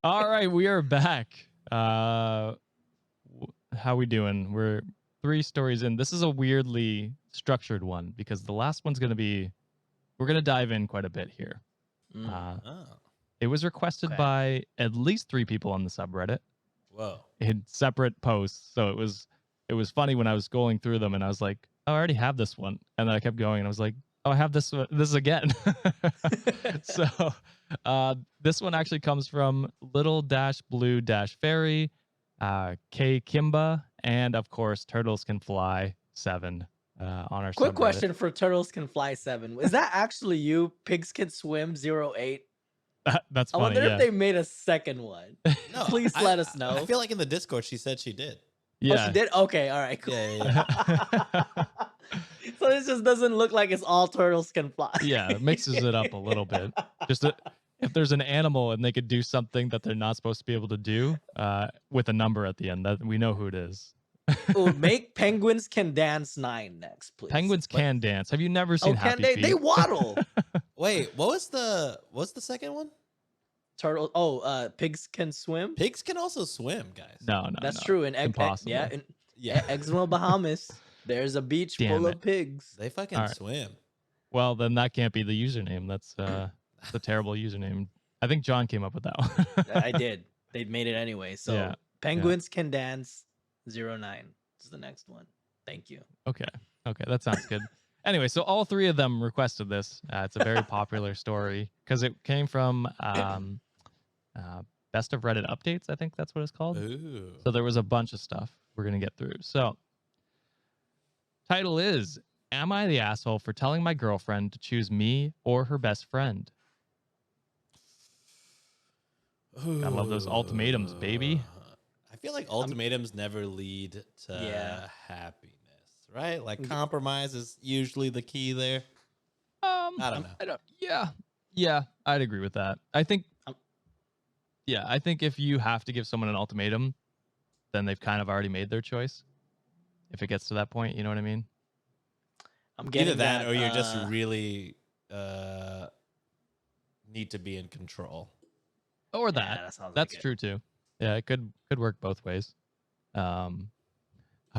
[SPEAKER 2] All right, we are back. How we doing? We're 3 stories in. This is a weirdly structured one because the last one's going to be, we're going to dive in quite a bit here. It was requested by at least 3 people on the subreddit.
[SPEAKER 4] Whoa.
[SPEAKER 2] In separate posts. So it was funny when I was going through them and I was like, oh, I already have this one. And then I kept going and I was like, oh, I have this again. So this one actually comes from little-blue-fairy, K Kimba, and of course Turtles Can Fly 7 on our
[SPEAKER 3] Quick
[SPEAKER 2] subreddit.
[SPEAKER 3] question for Turtles Can Fly 7. Is that actually you? Pigs Can Swim 08?
[SPEAKER 2] That's
[SPEAKER 3] I
[SPEAKER 2] funny.
[SPEAKER 3] wonder
[SPEAKER 2] Yeah.
[SPEAKER 3] if they made a second one.
[SPEAKER 4] No,
[SPEAKER 3] Please let us know.
[SPEAKER 4] I feel like in the Discord she said she did.
[SPEAKER 2] Yeah.
[SPEAKER 3] Oh, she did? Okay, all right, cool.
[SPEAKER 4] Yeah.
[SPEAKER 3] So this just doesn't look like it's all turtles can fly.
[SPEAKER 2] Yeah, it mixes it up a little bit. Just if there's an animal and they could do something that they're not supposed to be able to do with a number at the end, that we know who it is.
[SPEAKER 3] Ooh, make Penguins Can Dance 9 next, please.
[SPEAKER 2] Penguins can dance. Have you never seen
[SPEAKER 3] can
[SPEAKER 2] Happy
[SPEAKER 3] they?
[SPEAKER 2] Feet?
[SPEAKER 3] They waddle.
[SPEAKER 4] Wait, what's the second one?
[SPEAKER 3] Turtle. Pigs can swim.
[SPEAKER 4] Pigs can also swim, guys.
[SPEAKER 2] No,
[SPEAKER 3] That's
[SPEAKER 2] no.
[SPEAKER 3] true. In
[SPEAKER 2] Impossible.
[SPEAKER 4] Yeah.
[SPEAKER 3] Exmo, Bahamas, there's a beach
[SPEAKER 2] Damn
[SPEAKER 3] full
[SPEAKER 2] it.
[SPEAKER 3] of pigs.
[SPEAKER 4] They fucking
[SPEAKER 2] All right.
[SPEAKER 4] swim.
[SPEAKER 2] Well, then that can't be the username. That's a terrible username. I think John came up with that one.
[SPEAKER 3] I did. They made it anyway. So
[SPEAKER 2] Yeah.
[SPEAKER 3] Penguins Can Dance 09 is the next one. Thank you.
[SPEAKER 2] Okay, that sounds good. Anyway, so all 3 of them requested this. It's a very popular story because it came from Best of Reddit Updates. I think that's what it's called.
[SPEAKER 4] Ooh.
[SPEAKER 2] So there was a bunch of stuff we're going to get through. So title is, am I the asshole for telling my girlfriend to choose me or her best friend? I love those ultimatums, baby.
[SPEAKER 4] I feel like ultimatums never lead to happiness, right? Like compromise is usually the key there. I don't know.
[SPEAKER 2] Yeah, I'd agree with that. I think
[SPEAKER 3] Um,
[SPEAKER 2] I think if you have to give someone an ultimatum, then they've kind of already made their choice. If it gets to that point, you know what I mean?
[SPEAKER 3] I'm
[SPEAKER 4] Either
[SPEAKER 3] getting
[SPEAKER 4] that,
[SPEAKER 3] that.
[SPEAKER 4] or you're just really need to be in control.
[SPEAKER 2] Or
[SPEAKER 3] Yeah,
[SPEAKER 2] that.
[SPEAKER 3] that sounds
[SPEAKER 2] That's
[SPEAKER 3] like it.
[SPEAKER 2] true too. Yeah, it could work both ways. I'll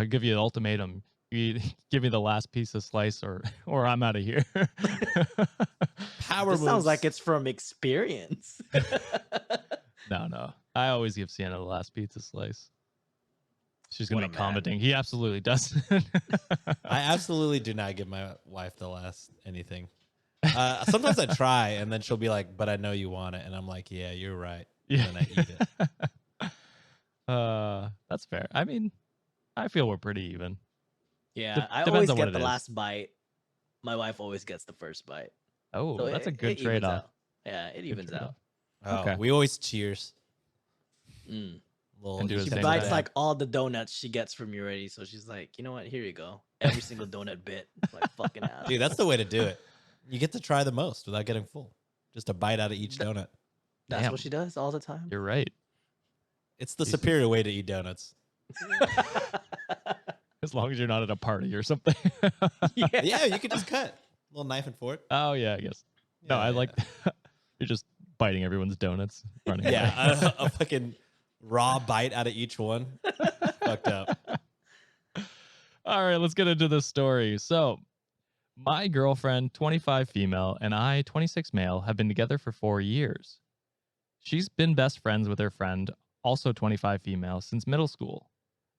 [SPEAKER 2] give you an ultimatum. You give me the last piece of slice, or I'm out of here.
[SPEAKER 4] Power
[SPEAKER 3] This sounds like
[SPEAKER 4] moves.
[SPEAKER 3] it's from experience.
[SPEAKER 2] No. I always give Sienna the last pizza slice. She's gonna
[SPEAKER 3] What
[SPEAKER 2] be
[SPEAKER 3] a man.
[SPEAKER 2] commenting. He absolutely doesn't.
[SPEAKER 4] I absolutely do not give my wife the last anything. Sometimes I try, and then she'll be like, "But I know you want it," and I'm like, "Yeah, you're right."
[SPEAKER 2] Yeah.
[SPEAKER 4] And then I eat it.
[SPEAKER 2] That's fair. I mean, I feel we're pretty even.
[SPEAKER 3] Yeah, I
[SPEAKER 2] Depends
[SPEAKER 3] always
[SPEAKER 2] on what
[SPEAKER 3] get
[SPEAKER 2] it
[SPEAKER 3] the
[SPEAKER 2] is.
[SPEAKER 3] last bite. My wife always gets the first bite.
[SPEAKER 2] Oh,
[SPEAKER 3] So
[SPEAKER 2] that's a good
[SPEAKER 3] it evens
[SPEAKER 2] trade-off.
[SPEAKER 3] out. Yeah, it evens out.
[SPEAKER 4] Oh,
[SPEAKER 2] Okay.
[SPEAKER 4] we always cheers.
[SPEAKER 3] Mm.
[SPEAKER 4] Little
[SPEAKER 2] And do the
[SPEAKER 3] She
[SPEAKER 2] same
[SPEAKER 3] bites
[SPEAKER 2] thing.
[SPEAKER 3] like all the donuts she gets from you already. So she's like, you know what? Here you go. Every single donut bit. Like fucking ass.
[SPEAKER 4] Dude, that's the way to do it. You get to try the most without getting full. Just a bite out of each donut.
[SPEAKER 3] That's
[SPEAKER 2] Damn.
[SPEAKER 3] what she does all the time.
[SPEAKER 2] You're right.
[SPEAKER 4] It's the
[SPEAKER 2] Jesus.
[SPEAKER 4] superior way to eat donuts.
[SPEAKER 2] As long as you're not at a party or something.
[SPEAKER 4] Yeah, you could just cut. Little knife and fork.
[SPEAKER 2] Oh yeah, I guess. No, I like you're just biting everyone's donuts, running away.
[SPEAKER 4] Yeah, a fucking raw bite out of each one. Fucked up.
[SPEAKER 2] All right, let's get into this story. So, my girlfriend, 25 female, and I, 26 male, have been together for 4 years. She's been best friends with her friend, also 25 female, since middle school.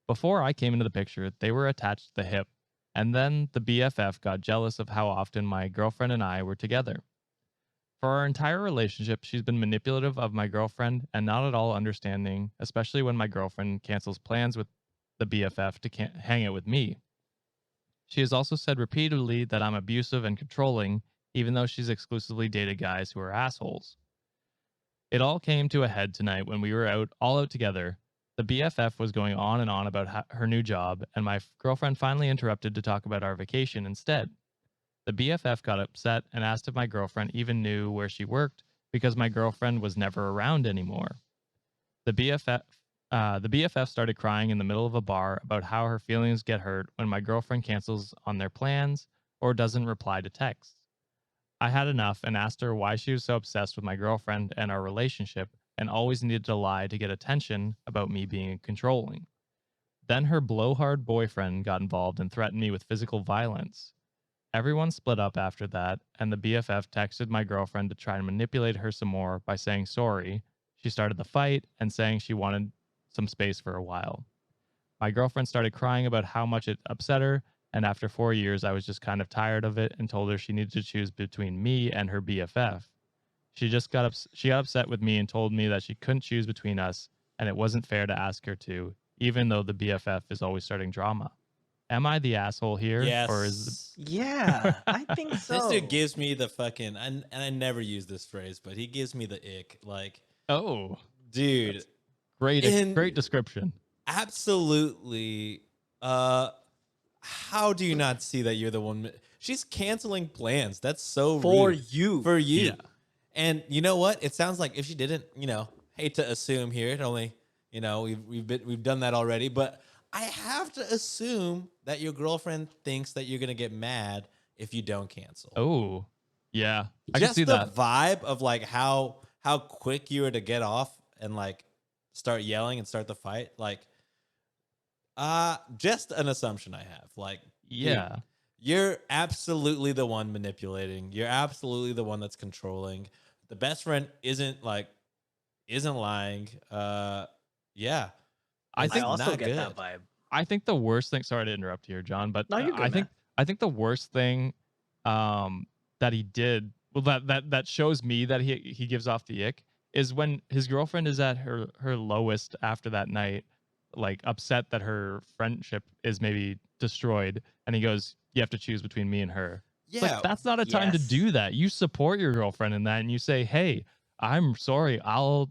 [SPEAKER 2] Before I came into the picture, they were attached to the hip, and then the BFF got jealous of how often my girlfriend and I were together. For our entire relationship, she's been manipulative of my girlfriend and not at all understanding, especially when my girlfriend cancels plans with the BFF to hang out with me. She has also said repeatedly that I'm abusive and controlling, even though she's exclusively dated guys who are assholes. It all came to a head tonight when we were all out together. The BFF was going on and on about her new job, and my girlfriend finally interrupted to talk about our vacation instead. The BFF got upset and asked if my girlfriend even knew where she worked because my girlfriend was never around anymore. The BFF started crying in the middle of a bar about how her feelings get hurt when my girlfriend cancels on their plans or doesn't reply to texts. I had enough and asked her why she was so obsessed with my girlfriend and our relationship and always needed to lie to get attention about me being controlling. Then her blowhard boyfriend got involved and threatened me with physical violence. Everyone split up after that, and the BFF texted my girlfriend to try and manipulate her some more by saying sorry. She started the fight and saying she wanted some space for a while. My girlfriend started crying about how much it upset her, and after 4 years, I was just kind of tired of it and told her she needed to choose between me and her BFF. She got upset with me and told me that she couldn't choose between us, and it wasn't fair to ask her to, even though the BFF is always starting drama. Am I the asshole here?
[SPEAKER 4] Yes.
[SPEAKER 2] Or is
[SPEAKER 3] Yeah, I think so.
[SPEAKER 4] This dude gives me the fucking, and I never use this phrase, but he gives me the ick. Like,
[SPEAKER 2] Oh,
[SPEAKER 4] dude,
[SPEAKER 2] great
[SPEAKER 4] In-
[SPEAKER 2] description.
[SPEAKER 4] absolutely. How do you not see that you're the one? She's canceling plans. That's so
[SPEAKER 3] For
[SPEAKER 4] rude.
[SPEAKER 3] you.
[SPEAKER 4] For you.
[SPEAKER 2] Yeah.
[SPEAKER 4] And you know what? It sounds like if she didn't, hate to assume here. It only, we've done that already. But I have to assume that your girlfriend thinks that you're gonna get mad if you don't cancel.
[SPEAKER 2] Oh, yeah. I can
[SPEAKER 4] Just
[SPEAKER 2] see
[SPEAKER 4] the
[SPEAKER 2] that.
[SPEAKER 4] vibe of like how quick you were to get off and like start yelling and start the fight. Like, just an assumption I have. Like,
[SPEAKER 2] Yeah.
[SPEAKER 4] dude, you're absolutely the one manipulating. You're absolutely the one that's controlling. The best friend isn't lying. Yeah.
[SPEAKER 2] I
[SPEAKER 3] I
[SPEAKER 2] think
[SPEAKER 3] also
[SPEAKER 4] not
[SPEAKER 3] get
[SPEAKER 4] good.
[SPEAKER 3] that vibe.
[SPEAKER 2] I think the worst thing. Sorry to interrupt here, John, but
[SPEAKER 3] No, you're good,
[SPEAKER 2] I think the worst thing, that he did, well, that shows me that he gives off the ick is when his girlfriend is at her lowest after that night, like upset that her friendship is maybe destroyed, and he goes, "You have to choose between me and her." It's
[SPEAKER 4] Yeah.
[SPEAKER 2] like, that's not a time to
[SPEAKER 3] Yes.
[SPEAKER 2] do that. You support your girlfriend in that, and you say, "Hey, I'm sorry. I'll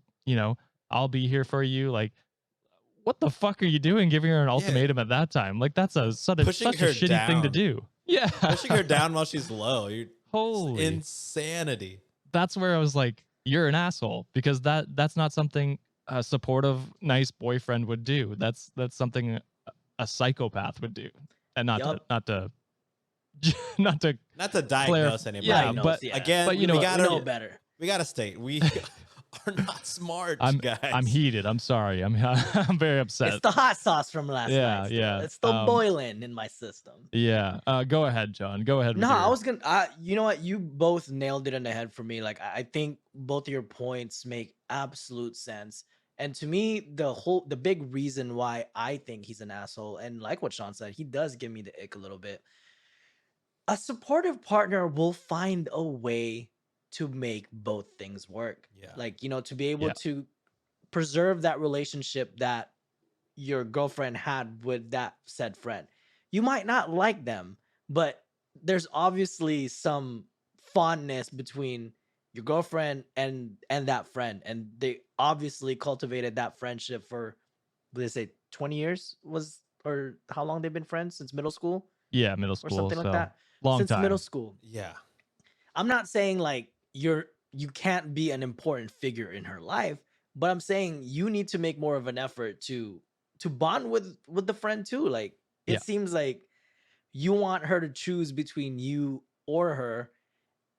[SPEAKER 2] be here for you." Like, what the fuck are you doing giving her an ultimatum at that time? Like, that's such a
[SPEAKER 4] Pushing
[SPEAKER 2] shitty
[SPEAKER 4] her
[SPEAKER 2] thing to
[SPEAKER 4] down.
[SPEAKER 2] do. Yeah.
[SPEAKER 4] Pushing her down while she's low. You're
[SPEAKER 2] Holy,
[SPEAKER 4] Insanity.
[SPEAKER 2] that's where I was like, you're an asshole, because that's not something a supportive, nice boyfriend would do. That's something a psychopath would do, and not
[SPEAKER 3] Yup.
[SPEAKER 2] to not to
[SPEAKER 4] Not to diagnose anybody.
[SPEAKER 2] Yeah,
[SPEAKER 3] Diagnose,
[SPEAKER 2] but
[SPEAKER 3] yeah.
[SPEAKER 4] Again,
[SPEAKER 2] but you
[SPEAKER 3] we,
[SPEAKER 2] know,
[SPEAKER 3] we
[SPEAKER 4] gotta
[SPEAKER 3] know better.
[SPEAKER 4] we gotta state we are not smart, guys.
[SPEAKER 2] I'm heated. I'm sorry. I'm I'm very upset.
[SPEAKER 3] It's the hot sauce from last
[SPEAKER 2] Yeah,
[SPEAKER 3] night. Still.
[SPEAKER 2] yeah.
[SPEAKER 3] It's still boiling in my system.
[SPEAKER 2] Yeah. Go ahead, John. Go ahead.
[SPEAKER 3] No,
[SPEAKER 2] with
[SPEAKER 3] I
[SPEAKER 2] your-
[SPEAKER 3] was gonna. You know what? You both nailed it on the head for me. Like I think both of your points make absolute sense. And to me, the big reason why I think he's an asshole, and like what Sean said, he does give me the ick a little bit. A supportive partner will find a way to make both things work.
[SPEAKER 4] Yeah.
[SPEAKER 3] Like, to be able
[SPEAKER 2] Yeah.
[SPEAKER 3] to preserve that relationship that your girlfriend had with that said friend. You might not like them, but there's obviously some fondness between your girlfriend and that friend, and they obviously cultivated that friendship for, what did they say, 20 years or how long they've been friends, since middle school
[SPEAKER 2] Yeah, middle
[SPEAKER 3] or
[SPEAKER 2] school.
[SPEAKER 3] something like
[SPEAKER 2] so
[SPEAKER 3] that.
[SPEAKER 2] Long
[SPEAKER 3] Since
[SPEAKER 2] time.
[SPEAKER 3] middle school.
[SPEAKER 4] Yeah.
[SPEAKER 3] I'm not saying like you can't be an important figure in her life, but I'm saying you need to make more of an effort to bond with the friend too. Like it
[SPEAKER 2] Yeah.
[SPEAKER 3] seems like you want her to choose between you or her.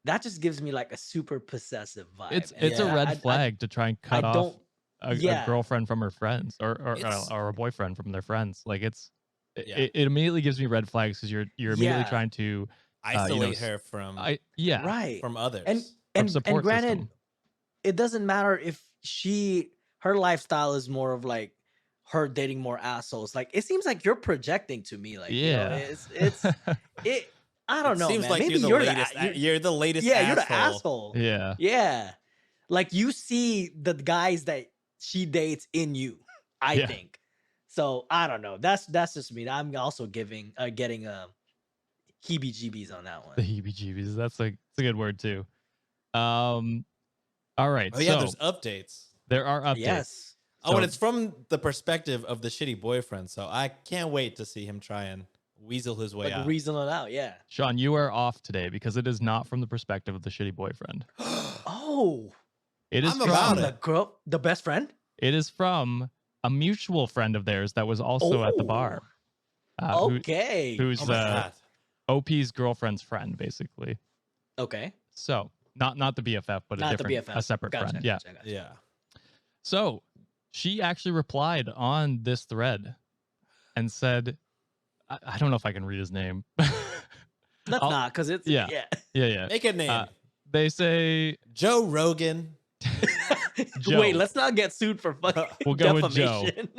[SPEAKER 3] That just gives me like a super possessive vibe.
[SPEAKER 2] It's
[SPEAKER 3] and
[SPEAKER 2] a
[SPEAKER 4] Yeah.
[SPEAKER 2] red flag to try and cut
[SPEAKER 3] I
[SPEAKER 2] off
[SPEAKER 3] don't.
[SPEAKER 2] a
[SPEAKER 3] Yeah.
[SPEAKER 2] girlfriend from her friends,
[SPEAKER 4] It's-
[SPEAKER 2] or a boyfriend from their friends. Like
[SPEAKER 4] Yeah.
[SPEAKER 2] it immediately gives me red flags, because you're immediately
[SPEAKER 3] Yeah.
[SPEAKER 2] trying to
[SPEAKER 4] Isolate her from
[SPEAKER 3] Right.
[SPEAKER 4] from others.
[SPEAKER 3] And
[SPEAKER 2] support
[SPEAKER 3] granted,
[SPEAKER 2] system.
[SPEAKER 3] it doesn't matter if her lifestyle is more of like her dating more assholes. Like it seems like you're projecting to me. Like
[SPEAKER 2] Yeah.
[SPEAKER 3] it's it. I don't
[SPEAKER 4] It
[SPEAKER 3] know,
[SPEAKER 4] seems
[SPEAKER 3] man.
[SPEAKER 4] like
[SPEAKER 3] Maybe
[SPEAKER 4] you're the latest. You're the latest.
[SPEAKER 3] yeah,
[SPEAKER 4] asshole.
[SPEAKER 3] you're the asshole.
[SPEAKER 2] Yeah.
[SPEAKER 3] Yeah, like you see the guys that she dates in you. I
[SPEAKER 2] Yeah.
[SPEAKER 3] think. So I don't know. That's just me. I'm also getting heebie-jeebies on that one.
[SPEAKER 2] The heebie-jeebies. It's a good word too. All right.
[SPEAKER 4] Oh yeah,
[SPEAKER 2] so
[SPEAKER 4] there's updates.
[SPEAKER 2] there are updates.
[SPEAKER 3] Yes.
[SPEAKER 4] Oh, and
[SPEAKER 2] So-
[SPEAKER 4] it's from the perspective of the shitty boyfriend, so I can't wait to see him try and weasel his way
[SPEAKER 3] Like
[SPEAKER 4] out.
[SPEAKER 3] reason it out. Yeah.
[SPEAKER 2] Sean, you are off today, because it is not from the perspective of the shitty boyfriend.
[SPEAKER 3] Oh,
[SPEAKER 2] It is
[SPEAKER 4] I'm
[SPEAKER 2] from
[SPEAKER 4] about
[SPEAKER 3] the
[SPEAKER 4] it.
[SPEAKER 3] girl, the best friend.
[SPEAKER 2] it is from a mutual friend of theirs that was also at the bar.
[SPEAKER 3] Okay.
[SPEAKER 2] Who's
[SPEAKER 4] Oh my god.
[SPEAKER 2] OP's girlfriend's friend, basically.
[SPEAKER 3] Okay.
[SPEAKER 2] So not the BFF, but
[SPEAKER 3] Not
[SPEAKER 2] a
[SPEAKER 3] the
[SPEAKER 2] different,
[SPEAKER 3] BFF.
[SPEAKER 2] a separate
[SPEAKER 3] Gotcha,
[SPEAKER 2] friend. Yeah.
[SPEAKER 3] gotcha, gotcha.
[SPEAKER 4] Yeah.
[SPEAKER 2] So she actually replied on this thread and said, I don't know if I can read his name.
[SPEAKER 3] Let's
[SPEAKER 2] I'll-
[SPEAKER 3] not, because it's
[SPEAKER 2] yeah. Yeah.
[SPEAKER 4] Make a name.
[SPEAKER 2] They say
[SPEAKER 4] Joe Rogan.
[SPEAKER 2] Joe.
[SPEAKER 3] Wait, let's not get sued for fucking
[SPEAKER 2] We'll go with Joe.
[SPEAKER 3] defamation.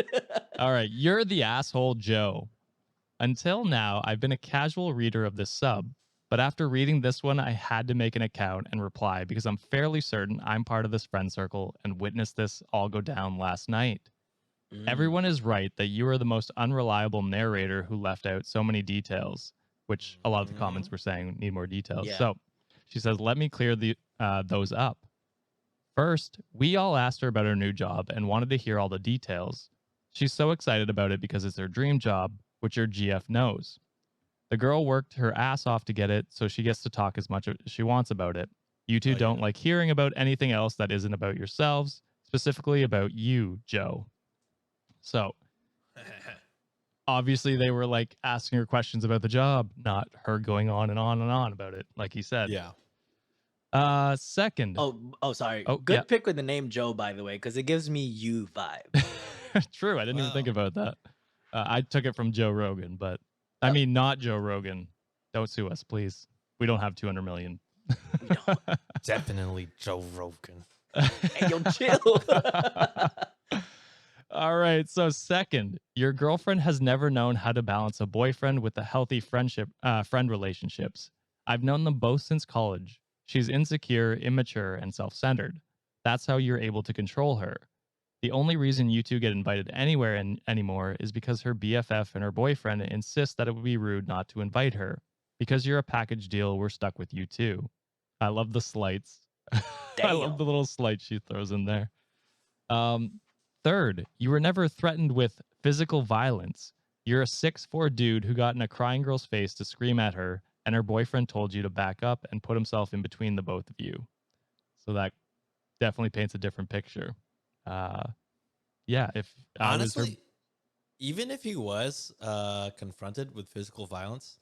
[SPEAKER 2] All right, you're the asshole, Joe. Until now, I've been a casual reader of this sub, but after reading this one, I had to make an account and reply, because I'm fairly certain I'm part of this friend circle and witnessed this all go down last night.
[SPEAKER 3] Mm.
[SPEAKER 2] Everyone is right that you are the most unreliable narrator who left out so many details, which a lot of the comments were saying need more details.
[SPEAKER 3] Yeah.
[SPEAKER 2] So she says, let me clear those up. First, we all asked her about her new job and wanted to hear all the details. She's so excited about it because it's her dream job, which your GF knows. The girl worked her ass off to get it, so she gets to talk as much as she wants about it. You two
[SPEAKER 4] Oh,
[SPEAKER 2] don't
[SPEAKER 4] yeah.
[SPEAKER 2] like hearing about anything else that isn't about yourselves, specifically about you, Joe. So obviously they were like asking her questions about the job, not her going on and on and on about it, like he said.
[SPEAKER 4] Yeah.
[SPEAKER 2] Second.
[SPEAKER 3] Oh, sorry.
[SPEAKER 2] Oh,
[SPEAKER 3] Good
[SPEAKER 2] yeah.
[SPEAKER 3] pick with the name Joe, by the way, because it gives me you vibe.
[SPEAKER 2] True. I didn't even think
[SPEAKER 4] Wow.
[SPEAKER 2] about that. I took it from Joe Rogan, but I mean, not Joe Rogan. Don't sue us, please. We don't have 200 million.
[SPEAKER 3] We don't.
[SPEAKER 4] Definitely Joe Rogan.
[SPEAKER 3] Hey, yo, chill.
[SPEAKER 2] All right. So second, your girlfriend has never known how to balance a boyfriend with a healthy friend relationships. I've known them both since college. She's insecure, immature, and self-centered. That's how you're able to control her. The only reason you two get invited anywhere anymore is because her BFF and her boyfriend insist that it would be rude not to invite her. Because you're a package deal, we're stuck with you too. I love the slights. I love
[SPEAKER 3] Damn.
[SPEAKER 2] the little slight she throws in there. Third, you were never threatened with physical violence. You're a 6'4" dude who got in a crying girl's face to scream at her and her boyfriend told you to back up and put himself in between the both of you. So that definitely paints a different picture. Yeah, if I was her,
[SPEAKER 4] Honestly, even if he was confronted with physical violence,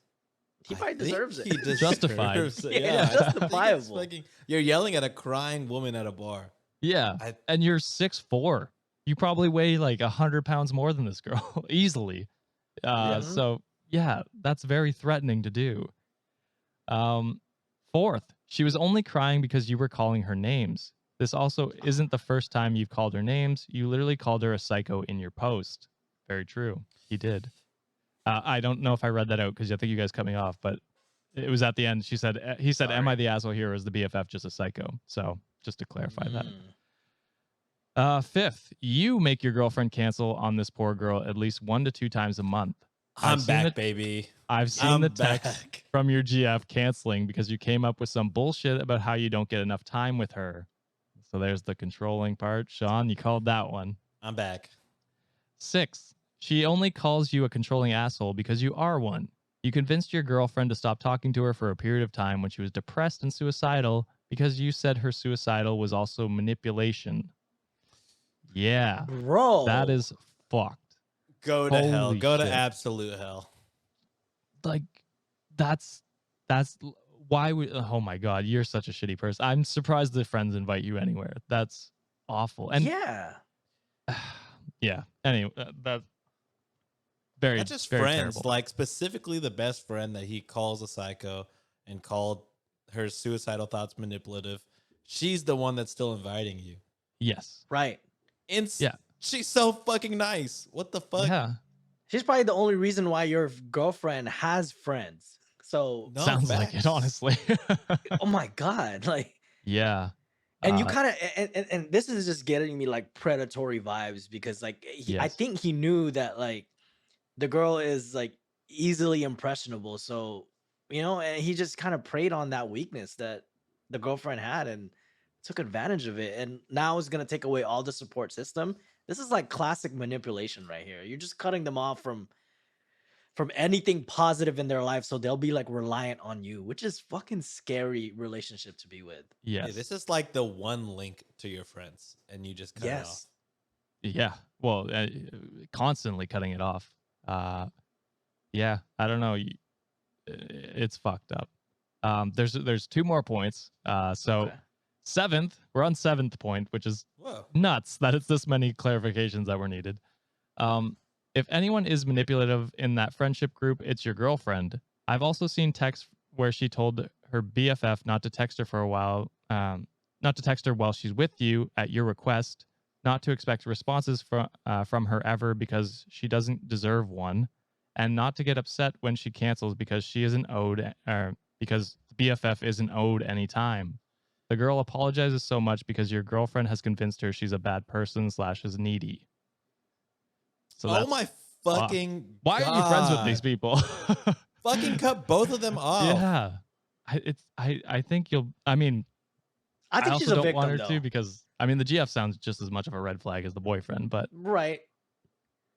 [SPEAKER 3] He
[SPEAKER 4] I
[SPEAKER 3] probably
[SPEAKER 4] think
[SPEAKER 3] deserves it.
[SPEAKER 4] he deserves
[SPEAKER 2] Justified.
[SPEAKER 4] it.
[SPEAKER 3] Yeah,
[SPEAKER 4] I think it's
[SPEAKER 3] justifiable.
[SPEAKER 4] you're yelling at a crying woman at a bar.
[SPEAKER 2] yeah,
[SPEAKER 4] I
[SPEAKER 2] and you're 6'4". You probably weigh like 100 pounds more than this girl easily.
[SPEAKER 3] Mhm.
[SPEAKER 2] So yeah, that's very threatening to do. Fourth, she was only crying because you were calling her names. This also isn't the first time you've called her names. You literally called her a psycho in your post. Very true. He did. I don't know if I read that out because I think you guys cut me off, but it was at the end. He said, "Am I
[SPEAKER 3] Sorry.
[SPEAKER 2] the asshole here, or is the BFF just a psycho?" So just to clarify that.
[SPEAKER 3] Mm.
[SPEAKER 2] Fifth, you make your girlfriend cancel on this poor girl at least 1 to 2 times a month.
[SPEAKER 4] I'm back, baby.
[SPEAKER 2] I've seen
[SPEAKER 4] I'm
[SPEAKER 2] the text
[SPEAKER 4] back.
[SPEAKER 2] from your GF canceling because you came up with some bullshit about how you don't get enough time with her. So there's the controlling part. Sean, you called that one.
[SPEAKER 4] I'm back.
[SPEAKER 2] Sixth, she only calls you a controlling asshole because you are one. You convinced your girlfriend to stop talking to her for a period of time when she was depressed and suicidal because you said her suicidal was also manipulation. Yeah,
[SPEAKER 3] Bro.
[SPEAKER 2] that is fucked.
[SPEAKER 4] Go to hell.
[SPEAKER 2] Holy
[SPEAKER 4] Go to
[SPEAKER 2] shit.
[SPEAKER 4] absolute hell.
[SPEAKER 2] Like, that's why we, oh my god, you're such a shitty person. I'm surprised the friends invite you anywhere. That's awful. And
[SPEAKER 3] yeah.
[SPEAKER 2] yeah, anyway, that's very,
[SPEAKER 4] Not just
[SPEAKER 2] very
[SPEAKER 4] friends,
[SPEAKER 2] terrible.
[SPEAKER 4] like specifically the best friend that he calls a psycho and called her suicidal thoughts manipulative. She's the one that's still inviting you.
[SPEAKER 2] Yes.
[SPEAKER 3] Right.
[SPEAKER 2] Yeah.
[SPEAKER 4] She's so fucking nice. What the fuck?
[SPEAKER 2] Yeah.
[SPEAKER 3] She's probably the only reason why your girlfriend has friends. So,
[SPEAKER 4] No,
[SPEAKER 2] Sounds like it,
[SPEAKER 4] facts.
[SPEAKER 2] honestly.
[SPEAKER 3] oh my god, like,
[SPEAKER 2] Yeah.
[SPEAKER 3] and you kind of, and this is just getting me like predatory vibes because like I
[SPEAKER 2] Yes.
[SPEAKER 3] think he knew that like the girl is like easily impressionable, so and he just kind of preyed on that weakness that the girlfriend had and took advantage of it, and now is gonna take away all the support system. This is like classic manipulation right here. You're just cutting them off from anything positive in their life, so they'll be like reliant on you, which is fucking scary relationship to be with.
[SPEAKER 2] Yes.
[SPEAKER 4] Yeah, this is like the one link to your friends, and you just cut it off.
[SPEAKER 2] Yeah. Well, constantly cutting it off. Yeah. I don't know. It's fucked up. There's 2 more points. So
[SPEAKER 3] Okay.
[SPEAKER 2] seventh, we're on 7th point, which is
[SPEAKER 4] Whoa.
[SPEAKER 2] nuts that it's this many clarifications that were needed. If anyone is manipulative in that friendship group, it's your girlfriend. I've also seen texts where she told her BFF not to text her for a while, not to text her while she's with you at your request, not to expect responses from her ever because she doesn't deserve one, and not to get upset when she cancels because she isn't owed, because BFF isn't owed any time. The girl apologizes so much because your girlfriend has convinced her she's a bad person / is needy. So
[SPEAKER 4] Oh my fucking
[SPEAKER 2] Why are you friends with these
[SPEAKER 4] God.
[SPEAKER 2] people?
[SPEAKER 4] Fucking cut both of them off.
[SPEAKER 2] Yeah. I think you'll, I mean,
[SPEAKER 3] I think
[SPEAKER 2] also
[SPEAKER 3] she's a
[SPEAKER 2] don't want
[SPEAKER 3] victim
[SPEAKER 2] her
[SPEAKER 3] though.
[SPEAKER 2] to because I mean the GF sounds just as much of a red flag as the boyfriend, but
[SPEAKER 3] Right.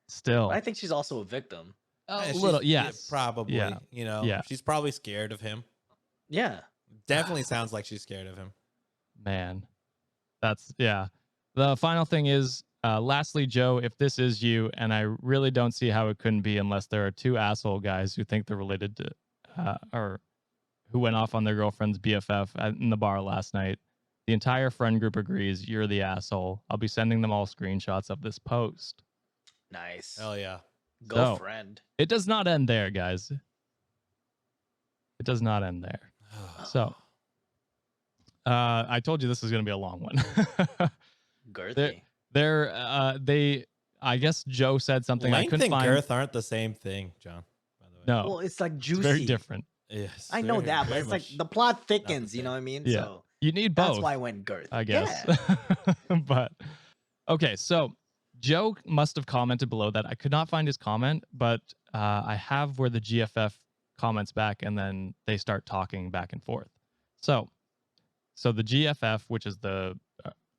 [SPEAKER 2] still
[SPEAKER 3] I think she's also a victim.
[SPEAKER 2] a
[SPEAKER 4] She's-
[SPEAKER 2] little,
[SPEAKER 4] yeah,
[SPEAKER 2] yes.
[SPEAKER 4] probably.
[SPEAKER 2] Yeah.
[SPEAKER 4] You know,
[SPEAKER 2] Yeah.
[SPEAKER 4] she's probably scared of him.
[SPEAKER 3] Yeah.
[SPEAKER 4] Definitely sounds like she's scared of him.
[SPEAKER 2] Man. That's yeah. The final thing is lastly, Joe, if this is you, and I really don't see how it couldn't be unless there are 2 asshole guys who think they're related to or who went off on their girlfriend's BFF in the bar last night. The entire friend group agrees you're the asshole. I'll be sending them all screenshots of this post.
[SPEAKER 3] Nice.
[SPEAKER 4] Hell yeah.
[SPEAKER 3] Go
[SPEAKER 2] So,
[SPEAKER 3] friend.
[SPEAKER 2] It does not end there, guys. It does not end there. So, I told you this was going to be a long one.
[SPEAKER 3] Girthy.
[SPEAKER 2] They, I guess Joe said something I
[SPEAKER 4] Length
[SPEAKER 2] couldn't
[SPEAKER 4] and
[SPEAKER 2] find.
[SPEAKER 4] girth aren't the same thing, John. By the way.
[SPEAKER 2] No,
[SPEAKER 3] Well, it's like
[SPEAKER 2] it's
[SPEAKER 3] juicy.
[SPEAKER 2] very different.
[SPEAKER 4] Yes,
[SPEAKER 3] I know
[SPEAKER 4] very-
[SPEAKER 3] that, but
[SPEAKER 4] very
[SPEAKER 3] it's like
[SPEAKER 4] much
[SPEAKER 3] the plot
[SPEAKER 4] the
[SPEAKER 3] thickens, you know what I mean?
[SPEAKER 2] Yeah.
[SPEAKER 3] So
[SPEAKER 2] You need both.
[SPEAKER 3] that's why I went girth.
[SPEAKER 2] I guess.
[SPEAKER 3] Yeah.
[SPEAKER 2] But okay, so Joe must have commented below that. I could not find his comment, but I have where the GFF comments back and then they start talking back and forth. So the GFF, which is the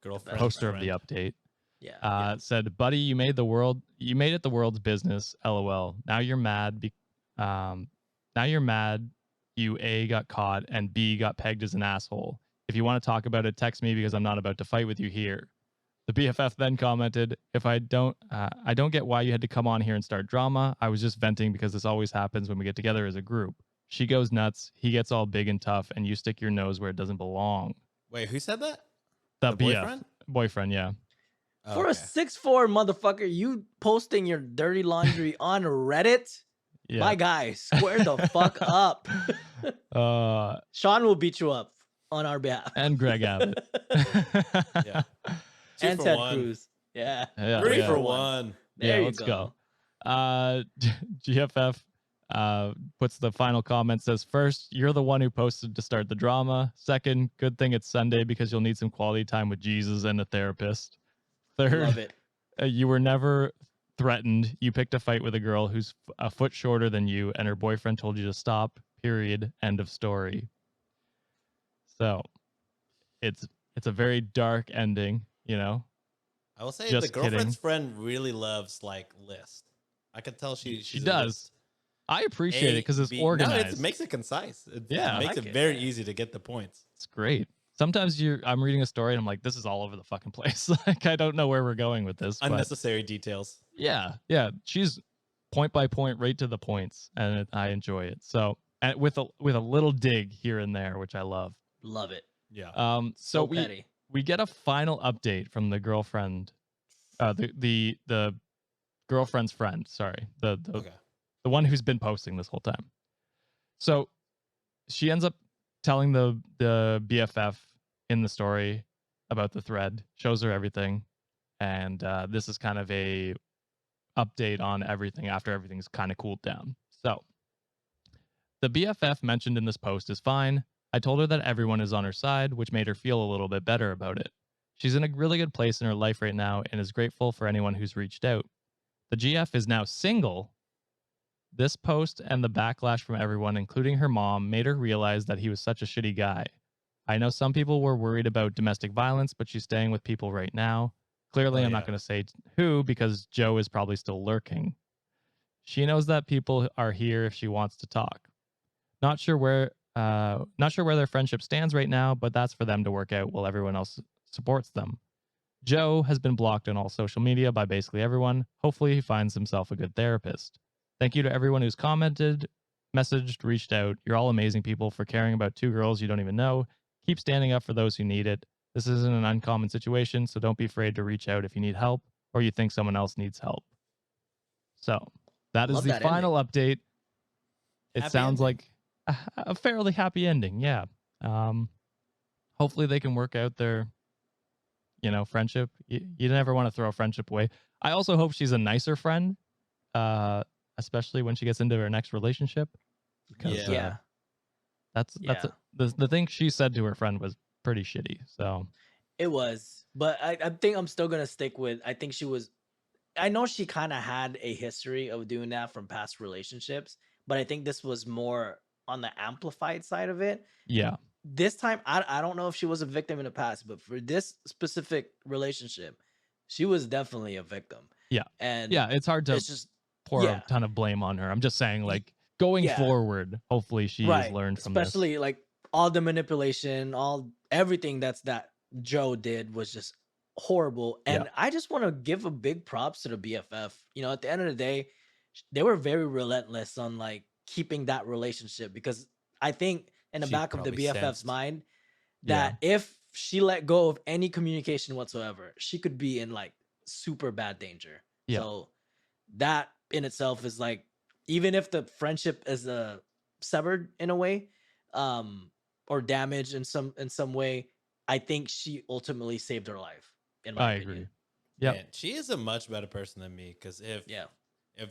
[SPEAKER 4] girlfriend
[SPEAKER 2] poster of
[SPEAKER 4] friend.
[SPEAKER 2] the update,
[SPEAKER 3] Yeah.
[SPEAKER 2] said, "Buddy, you made it the world's business. LOL. Now you're mad. Now you're mad. you A, got caught, and B, got pegged as an asshole. If you want to talk about it, text me because I'm not about to fight with you here. The BFF then commented, if I don't get why you had to come on here and start drama. I was just venting because this always happens when we get together as a group. She goes nuts, he gets all big and tough, and you stick your nose where it doesn't belong.
[SPEAKER 4] Wait, who said that?
[SPEAKER 2] The
[SPEAKER 4] boyfriend?
[SPEAKER 2] Boyfriend, yeah.
[SPEAKER 4] Oh,
[SPEAKER 3] For a 6'4" motherfucker, you posting your dirty laundry on Reddit?
[SPEAKER 2] Yeah.
[SPEAKER 3] My guy, square the fuck up. Sean will beat you up on our behalf.
[SPEAKER 2] And Greg Abbott.
[SPEAKER 4] Yeah. Two
[SPEAKER 3] And
[SPEAKER 4] for
[SPEAKER 3] Ted
[SPEAKER 4] one.
[SPEAKER 3] Cruz. Yeah.
[SPEAKER 2] Yeah,
[SPEAKER 4] 3
[SPEAKER 2] yeah.
[SPEAKER 4] for 1.
[SPEAKER 3] There
[SPEAKER 2] Yeah,
[SPEAKER 3] you
[SPEAKER 2] let's
[SPEAKER 3] go.
[SPEAKER 2] GFF puts the final comment, says, first, you're the one who posted to start the drama. Second, good thing it's Sunday because you'll need some quality time with Jesus and a therapist. Third,
[SPEAKER 3] Love it.
[SPEAKER 2] you were never threatened. You picked a fight with a girl who's a foot shorter than you, and her boyfriend told you to stop. Period. End of story. So it's a very dark ending, you know.
[SPEAKER 4] I will say
[SPEAKER 2] Just
[SPEAKER 4] the girlfriend's
[SPEAKER 2] kidding.
[SPEAKER 4] friend really loves like list. I could tell
[SPEAKER 2] She
[SPEAKER 4] she's a
[SPEAKER 2] does.
[SPEAKER 4] list.
[SPEAKER 2] I appreciate it because it's
[SPEAKER 4] A, B.
[SPEAKER 2] organized.
[SPEAKER 4] No, it makes it concise. It
[SPEAKER 2] Yeah.
[SPEAKER 4] makes
[SPEAKER 3] like
[SPEAKER 4] it
[SPEAKER 3] it,
[SPEAKER 4] very
[SPEAKER 3] yeah.
[SPEAKER 4] easy to get the points.
[SPEAKER 2] It's great. Sometimes I'm reading a story and I'm like, this is all over the fucking place. Like, I don't know where we're going with this. But
[SPEAKER 4] Unnecessary details.
[SPEAKER 2] yeah. She's point by point, right to the points, and I enjoy it. So, and with a little dig here and there, which I love.
[SPEAKER 3] Love it.
[SPEAKER 4] Yeah.
[SPEAKER 2] So
[SPEAKER 3] petty.
[SPEAKER 2] we get a final update from the girlfriend, the girlfriend's friend. Sorry, the
[SPEAKER 4] Okay.
[SPEAKER 2] the one who's been posting this whole time. So she ends up telling the BFF in the story about the thread, shows her everything, and this is kind of a update on everything after everything's kind of cooled down. So the BFF mentioned in this post is fine. I told her that everyone is on her side, which made her feel a little bit better about it. She's in a really good place in her life right now and is grateful for anyone who's reached out. The GF is now single. This post and the backlash from everyone, including her mom, made her realize that he was such a shitty guy. I know some people were worried about domestic violence, but she's staying with people right now. Clearly, I'm not going to say who because Joe is probably still lurking. She knows that people are here if she wants to talk. Not sure where their friendship stands right now, but that's for them to work out while everyone else supports them. Joe has been blocked on all social media by basically everyone. Hopefully he finds himself a good therapist. Thank you to everyone who's commented, messaged, reached out. You're all amazing people for caring about two girls you don't even know. Keep standing up for those who need it. This isn't an uncommon situation, so don't be afraid to reach out if you need help or you think someone else needs help. So that is
[SPEAKER 3] Love
[SPEAKER 2] the
[SPEAKER 3] that
[SPEAKER 2] final update. It
[SPEAKER 4] Happy
[SPEAKER 2] sounds
[SPEAKER 4] ending.
[SPEAKER 2] like a fairly happy ending. Yeah. Hopefully they can work out their, friendship. You never want to throw a friendship away. I also hope she's a nicer friend, especially when she gets into her next relationship. Because,
[SPEAKER 4] Yeah.
[SPEAKER 2] that's the thing she said to her friend was pretty shitty. So
[SPEAKER 3] It was, but I think I'm still gonna stick with. I think she was. I know she kind of had a history of doing that from past relationships, but I think this was more on the amplified side of it.
[SPEAKER 2] yeah,
[SPEAKER 3] This time, I don't know if she was a victim in the past, but for this specific relationship, she was definitely a victim.
[SPEAKER 2] yeah,
[SPEAKER 3] And
[SPEAKER 2] yeah. It's hard to
[SPEAKER 3] it's just
[SPEAKER 2] pour
[SPEAKER 3] yeah.
[SPEAKER 2] a ton of blame on her. I'm just saying, like, going
[SPEAKER 3] yeah.
[SPEAKER 2] forward, hopefully she has
[SPEAKER 3] right.
[SPEAKER 2] learned from this.
[SPEAKER 3] Especially like all the manipulation, everything that Joe did was just horrible. And
[SPEAKER 2] Yeah.
[SPEAKER 3] I just want to give a big props to the BFF. At the end of the day, they were very relentless on like keeping that relationship, because I think in the
[SPEAKER 4] She
[SPEAKER 3] back of the
[SPEAKER 4] probably
[SPEAKER 3] BFF's
[SPEAKER 4] sensed.
[SPEAKER 3] mind that if she let go of any communication whatsoever, she could be in like super bad danger.
[SPEAKER 2] Yeah.
[SPEAKER 3] So that in itself is like, even if the friendship is severed in a way, or damaged in some way, I think she ultimately saved her life. In my
[SPEAKER 2] I
[SPEAKER 3] opinion.
[SPEAKER 2] agree. Yeah.
[SPEAKER 4] Man, she is a much better person than me. Because if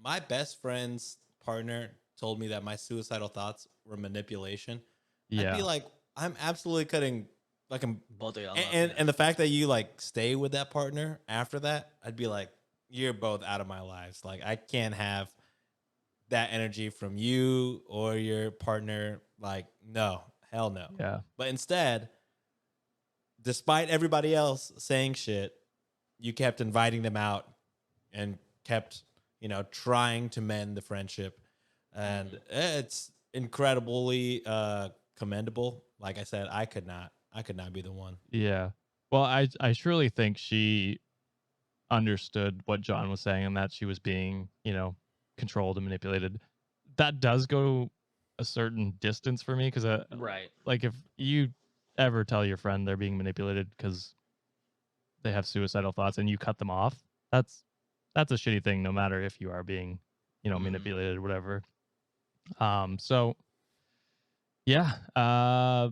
[SPEAKER 4] my best friend's partner told me that my suicidal thoughts were manipulation, I'd be like, I'm absolutely cutting fucking
[SPEAKER 3] both of y'all.
[SPEAKER 4] And the fact that you like stay with that partner after that, I'd be like, you're both out of my lives. Like, I can't have that energy from you or your partner. Like, no, hell no.
[SPEAKER 2] Yeah.
[SPEAKER 4] But instead, despite everybody else saying shit, you kept inviting them out and kept, trying to mend the friendship. And incredibly commendable. Like I said, I could not be the one.
[SPEAKER 2] Yeah. Well, I surely think she understood what John was saying and that she was being, controlled and manipulated. That does go a certain distance for me because,
[SPEAKER 3] Right.
[SPEAKER 2] like, if you ever tell your friend they're being manipulated because they have suicidal thoughts and you cut them off, that's a shitty thing, no matter if you are being, manipulated or whatever. So yeah, I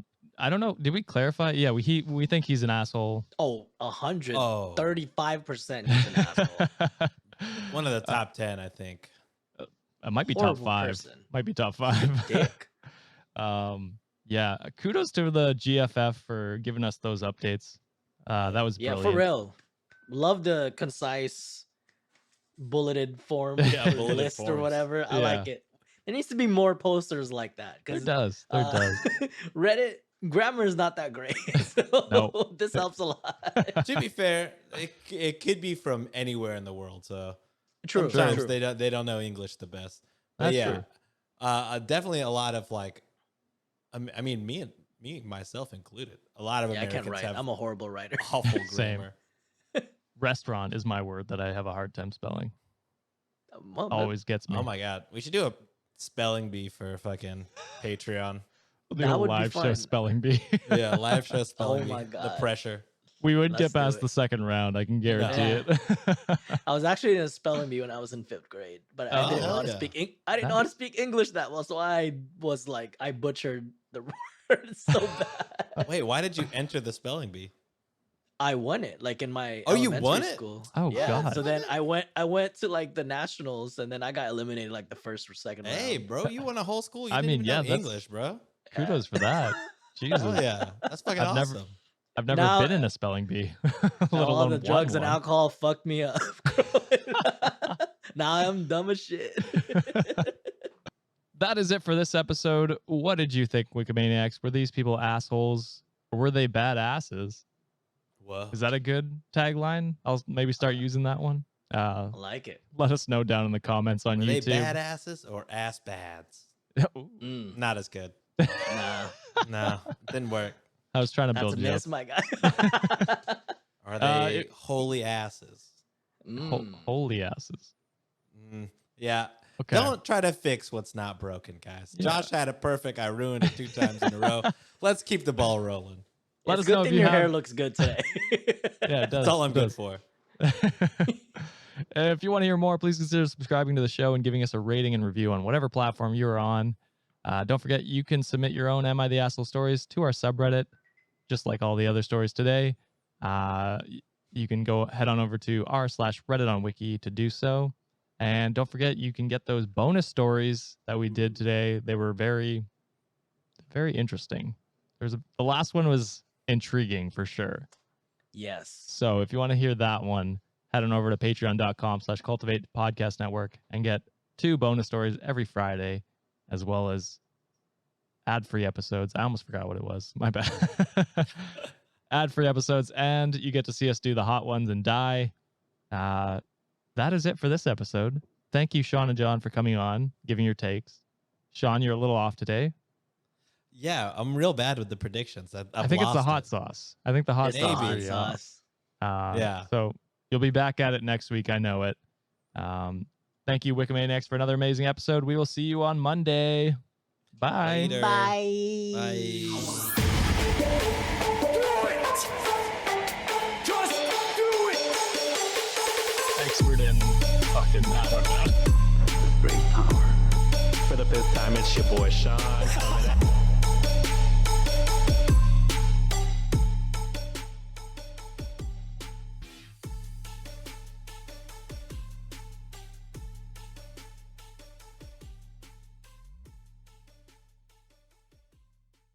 [SPEAKER 2] don't know. Did we clarify? Yeah, we think he's an asshole.
[SPEAKER 3] Oh, 135% he's an asshole.
[SPEAKER 4] One of the top 10, I think.
[SPEAKER 2] It might be
[SPEAKER 3] Horrible
[SPEAKER 2] top 5.
[SPEAKER 3] person.
[SPEAKER 2] Might be top 5.
[SPEAKER 3] Dick.
[SPEAKER 2] Yeah. Kudos to the GFF for giving us those updates. That was
[SPEAKER 3] Yeah,
[SPEAKER 2] brilliant.
[SPEAKER 3] for real. Love the concise bulleted form
[SPEAKER 4] bulleted
[SPEAKER 3] list or
[SPEAKER 4] forms.
[SPEAKER 3] whatever. I
[SPEAKER 2] Yeah.
[SPEAKER 3] like it. There needs to be more posters like that.
[SPEAKER 2] There
[SPEAKER 3] 'Cause,
[SPEAKER 2] does. There does.
[SPEAKER 3] Reddit grammar is not that great. So
[SPEAKER 2] Nope.
[SPEAKER 3] this helps a lot.
[SPEAKER 4] To be fair, it could be from anywhere in the world. So
[SPEAKER 3] True.
[SPEAKER 4] sometimes
[SPEAKER 3] True.
[SPEAKER 4] they don't know English the best. But
[SPEAKER 2] That's
[SPEAKER 4] yeah,
[SPEAKER 2] true.
[SPEAKER 4] definitely a lot of like, I mean, me myself included. A lot of
[SPEAKER 3] Yeah, I
[SPEAKER 4] Americans
[SPEAKER 3] can't write.
[SPEAKER 4] have
[SPEAKER 3] I'm a horrible writer.
[SPEAKER 4] awful
[SPEAKER 2] Same.
[SPEAKER 4] grammar.
[SPEAKER 2] Restaurant is my word that I have a hard time spelling.
[SPEAKER 3] Well,
[SPEAKER 2] Always gets me.
[SPEAKER 4] Oh my god, we should do a spelling bee for fucking Patreon.
[SPEAKER 2] We'll do
[SPEAKER 3] that
[SPEAKER 2] a
[SPEAKER 3] would be
[SPEAKER 2] live show
[SPEAKER 3] fun.
[SPEAKER 2] spelling bee.
[SPEAKER 4] Yeah, live show spelling bee.
[SPEAKER 3] my
[SPEAKER 4] The
[SPEAKER 3] God.
[SPEAKER 4] pressure.
[SPEAKER 2] We would
[SPEAKER 3] Let's
[SPEAKER 2] get
[SPEAKER 3] do
[SPEAKER 2] past
[SPEAKER 3] it.
[SPEAKER 2] the second round. I can guarantee it.
[SPEAKER 3] I was actually in a spelling bee when I was in 5th grade, but I
[SPEAKER 2] Oh,
[SPEAKER 3] didn't know how to
[SPEAKER 4] yeah.
[SPEAKER 3] speak. I didn't know how to speak English that well, so I was like, I butchered the word so bad.
[SPEAKER 4] Wait, why did you enter the spelling bee?
[SPEAKER 3] I won it, like in my
[SPEAKER 4] Oh, you
[SPEAKER 3] elementary
[SPEAKER 4] won it?
[SPEAKER 3] school.
[SPEAKER 2] Oh,
[SPEAKER 3] yeah.
[SPEAKER 2] God.
[SPEAKER 3] So then I went to like the nationals, and then I got eliminated like the first or second
[SPEAKER 4] Hey,
[SPEAKER 3] round.
[SPEAKER 4] bro, you won a whole school. You
[SPEAKER 2] I
[SPEAKER 4] didn't
[SPEAKER 2] mean,
[SPEAKER 4] even
[SPEAKER 2] yeah,
[SPEAKER 4] know
[SPEAKER 2] that's-
[SPEAKER 4] English, bro.
[SPEAKER 2] Kudos for that. Jesus.
[SPEAKER 4] Oh yeah, that's fucking
[SPEAKER 2] I've never-
[SPEAKER 4] awesome.
[SPEAKER 2] I've never
[SPEAKER 3] Now-
[SPEAKER 2] been in a spelling bee. let
[SPEAKER 3] All
[SPEAKER 2] alone
[SPEAKER 3] the
[SPEAKER 2] won
[SPEAKER 3] drugs and
[SPEAKER 2] one.
[SPEAKER 3] alcohol fucked me up. Now I'm dumb as shit.
[SPEAKER 2] That is it for this episode. What did you think, Wikimaniacs? Were these people assholes or were they badasses?
[SPEAKER 4] Whoa.
[SPEAKER 2] Is that a good tagline? I'll maybe start using that one.
[SPEAKER 3] I like it.
[SPEAKER 2] Let us know down in the comments on
[SPEAKER 4] Were they
[SPEAKER 2] YouTube.
[SPEAKER 4] badasses or ass bads?
[SPEAKER 3] Mm,
[SPEAKER 4] Not as good.
[SPEAKER 3] nah,
[SPEAKER 4] No, didn't work.
[SPEAKER 2] I was trying to
[SPEAKER 3] that's a
[SPEAKER 2] build you up.
[SPEAKER 3] miss, my guy.
[SPEAKER 4] Are they
[SPEAKER 2] it-
[SPEAKER 4] holy asses?
[SPEAKER 3] Mm.
[SPEAKER 2] Holy asses.
[SPEAKER 4] Yeah.
[SPEAKER 2] Okay.
[SPEAKER 4] Don't try to fix what's not broken, guys.
[SPEAKER 2] Yeah.
[SPEAKER 4] Josh had it perfect. I ruined it 2 times in a row. Let's keep the ball rolling.
[SPEAKER 2] Let
[SPEAKER 3] It's
[SPEAKER 2] us know
[SPEAKER 3] good
[SPEAKER 2] if
[SPEAKER 3] thing
[SPEAKER 2] you
[SPEAKER 3] your
[SPEAKER 2] have-
[SPEAKER 3] hair looks good today.
[SPEAKER 2] Yeah, it does.
[SPEAKER 4] That's all I'm
[SPEAKER 2] it
[SPEAKER 4] good
[SPEAKER 2] does.
[SPEAKER 4] for.
[SPEAKER 2] If you want to hear more, please consider subscribing to the show and giving us a rating and review on whatever platform you're on. Don't forget, you can submit your own Am I the Asshole stories to our subreddit, just like all the other stories today. You can go head on over to r/Reddit on Wiki to do so. And don't forget, you can get those bonus stories that we did today. They were very, very interesting. The last one was intriguing for sure.
[SPEAKER 3] Yes.
[SPEAKER 2] So if you want to hear that one, head on over to patreon.com/cultivate podcast network and get 2 bonus stories every Friday, as well as ad-free episodes. I almost forgot what it was. My bad. Ad-free episodes, and you get to see us do the hot ones and die. That is it for this episode. Thank you, Sean and John, for coming on, giving your takes. Sean, you're a little off today.
[SPEAKER 4] Yeah, I'm real bad with the predictions.
[SPEAKER 2] I think it's the hot sauce. I think the hot
[SPEAKER 3] It's the
[SPEAKER 2] sauce.
[SPEAKER 3] hot
[SPEAKER 2] threw you off.
[SPEAKER 3] sauce.
[SPEAKER 4] Yeah.
[SPEAKER 2] So you'll be back at it next week. I know it. Thank you, Wikimaniacs, for another amazing episode. We will see you on Monday. Bye.
[SPEAKER 4] Later.
[SPEAKER 3] Bye.
[SPEAKER 4] Bye.
[SPEAKER 2] Expert in fucking, I don't know.
[SPEAKER 1] Great power. For the 5th time, it's your boy Sean.